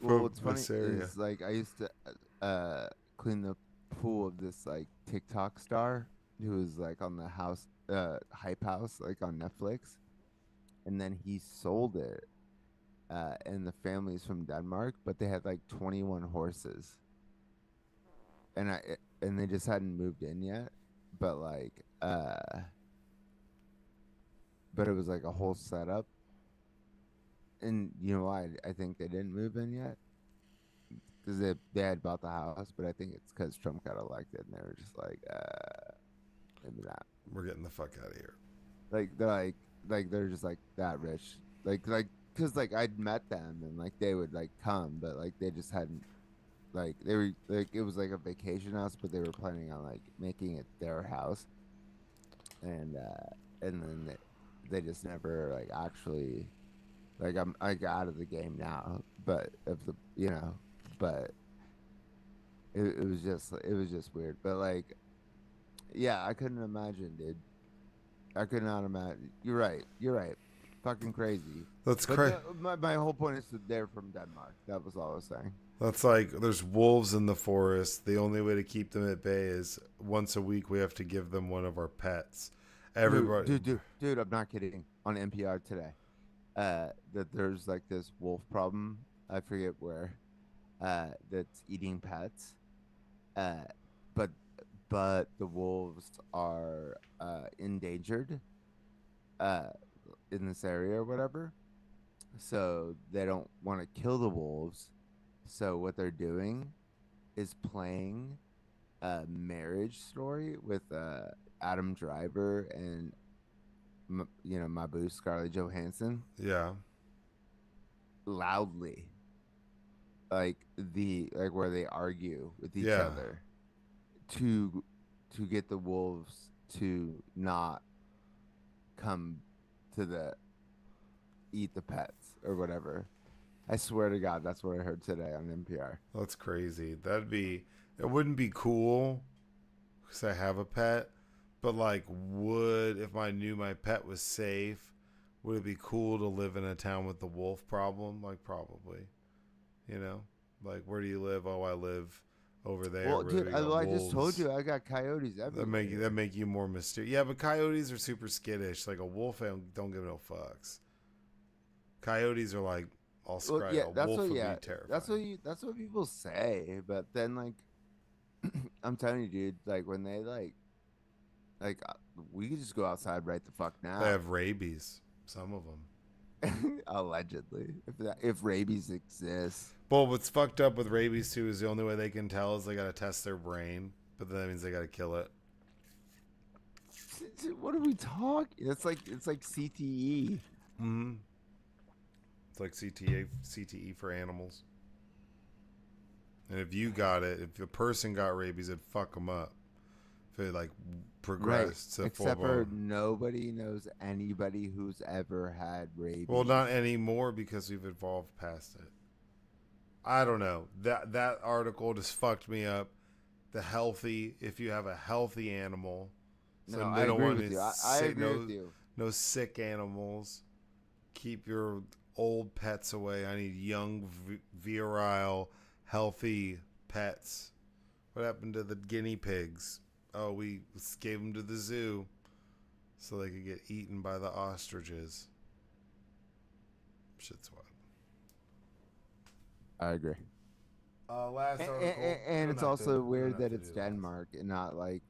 Well, what's funny this area. is like I used to clean the pool of this like TikTok star who was like on the Hype House, like on Netflix, and then he sold it. And the family's from Denmark, but they had like 21 horses, and they just hadn't moved in yet, but it was like a whole setup. And you know why I think they didn't move in yet? Because they had bought the house, but I think it's because Trump got elected, and they were just like, maybe not. We're getting the fuck out of here. They're just like that rich, because like I'd met them and like they would like come, but like they just hadn't, like they were like it was like a vacation house, but they were planning on like making it their house, and then they just never like actually. Like I got out of the game now, but but it was just weird. But like, yeah, I couldn't imagine, dude. I could not imagine. You're right. fucking crazy. That's But crazy. my whole point is that they're from Denmark. That was all I was saying. That's like there's wolves in the forest. The only way to keep them at bay is once a week we have to give them one of our pets. Everybody, Dude, I'm not kidding. On NPR today, that there's like this wolf problem. I forget where. That's eating pets. But the wolves are endangered. In this area or whatever. So they don't want to kill the wolves. So what they're doing is playing a marriage story with Adam Driver and my boo Scarlett Johansson yeah, loudly, like where they argue with each Yeah. other to get the wolves to not come to eat the pets or whatever. I swear to God, that's what I heard today on NPR. that's crazy. It wouldn't be cool because I have a pet, but like, if I knew my pet was safe, would it be cool to live in a town with the wolf problem? Like, probably. You know, like, where do you live? Oh, I live over there. Well, where dude, we got I just told wolves. you I got coyotes everywhere. That make you more mysterious. Yeah, but coyotes are super skittish. Like a wolf, don't give no fucks. Coyotes are like all Well, scry. yeah, A that's wolf what. would Yeah, be terrifying. that's what people say. But then, like, I'm telling you, dude, like when they we could just go outside right the fuck now. They have rabies. Some of them. Allegedly, if rabies exists. Well, what's fucked up with rabies too is the only way they can tell is they got to test their brain, but that means they got to kill it. What are we talking? It's like CTE. Mm-hmm. It's like CTE for animals. And if you got it, if a person got rabies, it'd fuck them up. If it like progressed to Except full for blown. nobody knows anybody who's ever had rabies. Well, not anymore because we've evolved past it. I don't know. That article just fucked me up. If you have a healthy animal, so No, they I don't agree want with any you. I sick, agree with you. no sick animals. Keep your old pets away. I need young, virile, healthy pets. What happened to the guinea pigs? Oh, we gave them to the zoo so they could get eaten by the ostriches. Shit's wild. I agree. Last article. And it's also weird that it's Denmark and not like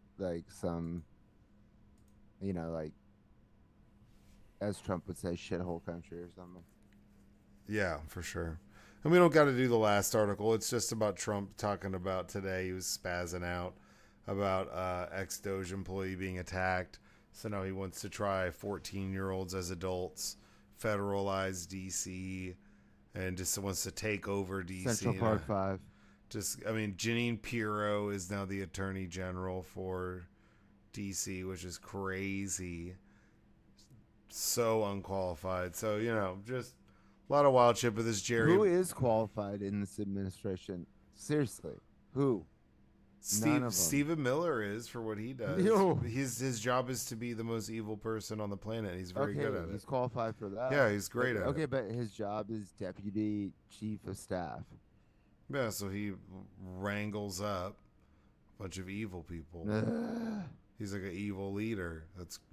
some, like as Trump would say, shithole country or something. Yeah, for sure. And we don't got to do the last article. It's just about Trump talking about today. He was spazzing out about ex-Doge employee being attacked. So now he wants to try 14-year-olds as adults, federalize D.C., and just wants to take over D.C. Central Park 5. Jeanine Pirro is now the attorney general for D.C., which is crazy. So unqualified. So, just a lot of wild shit with this Jerry. Who is qualified in this administration? Seriously, who? None of them. Stephen Miller is for what he does. Yo. His job is to be the most evil person on the planet. He's very good at He's it. qualified for that. Yeah, he's great at it. Okay, but his job is deputy chief of staff. Yeah, so he wrangles up a bunch of evil people. He's like an evil leader.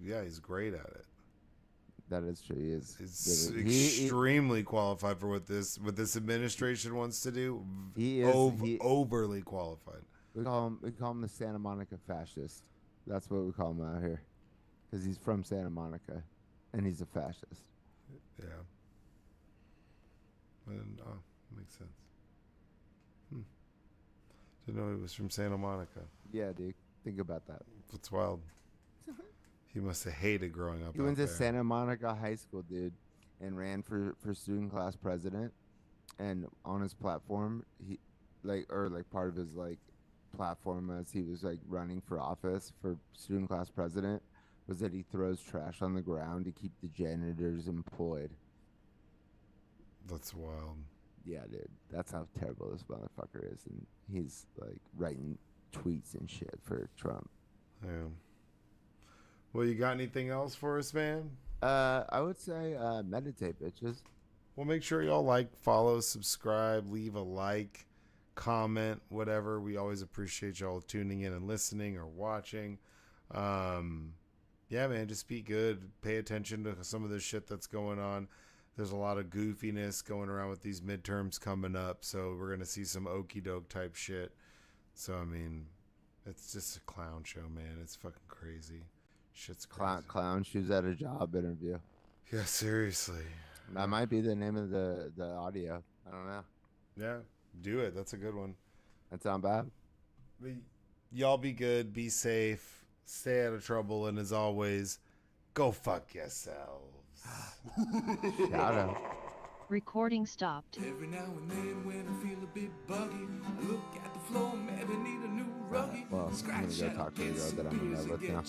He's great at it. That is true. He is. He's extremely qualified for what this administration wants to do. He is overly qualified. We call him the Santa Monica fascist. That's what we call him out here, because he's from Santa Monica, and he's a fascist. Yeah. And, makes sense. Didn't know he was from Santa Monica. Yeah, dude. Think about that. That's wild. He must have hated growing up. He went to there. Santa Monica High School, dude, and ran for student class president. And on his platform, he part of his platform as he was running for office for student class president was that he throws trash on the ground to keep the janitors employed. That's wild. Yeah, dude. That's how terrible this motherfucker is, and he's writing tweets and shit for Trump. Yeah. Well, you got anything else for us, man? I would say meditate, bitches. Well, make sure y'all like, follow, subscribe, leave a like, comment, whatever. We always appreciate y'all tuning in and listening or watching. Yeah, man, just be good. Pay attention to some of the shit that's going on. There's a lot of goofiness going around with these midterms coming up, so we're gonna see some okey doke type shit. So I mean, it's just a clown show, man. It's fucking crazy. Shit's crazy. Clown shoes at a job interview. Yeah, seriously. That might be the name of the audio. I don't know. Yeah, do it. That's a good one. That sound bad? But y'all be good, be safe, stay out of trouble, and as always, go fuck yourselves. Shout out. Recording stopped. Every now and then when I feel a bit buggy, I look at the floor, maybe need a new ruggy. Well, I'm gonna go talk to the girl that I'm in love with now.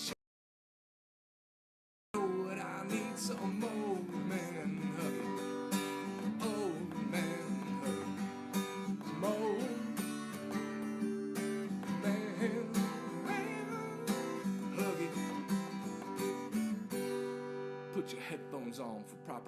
But I need some more man huggy. Oh man huggy. More man huggy. Put your headphones on for proper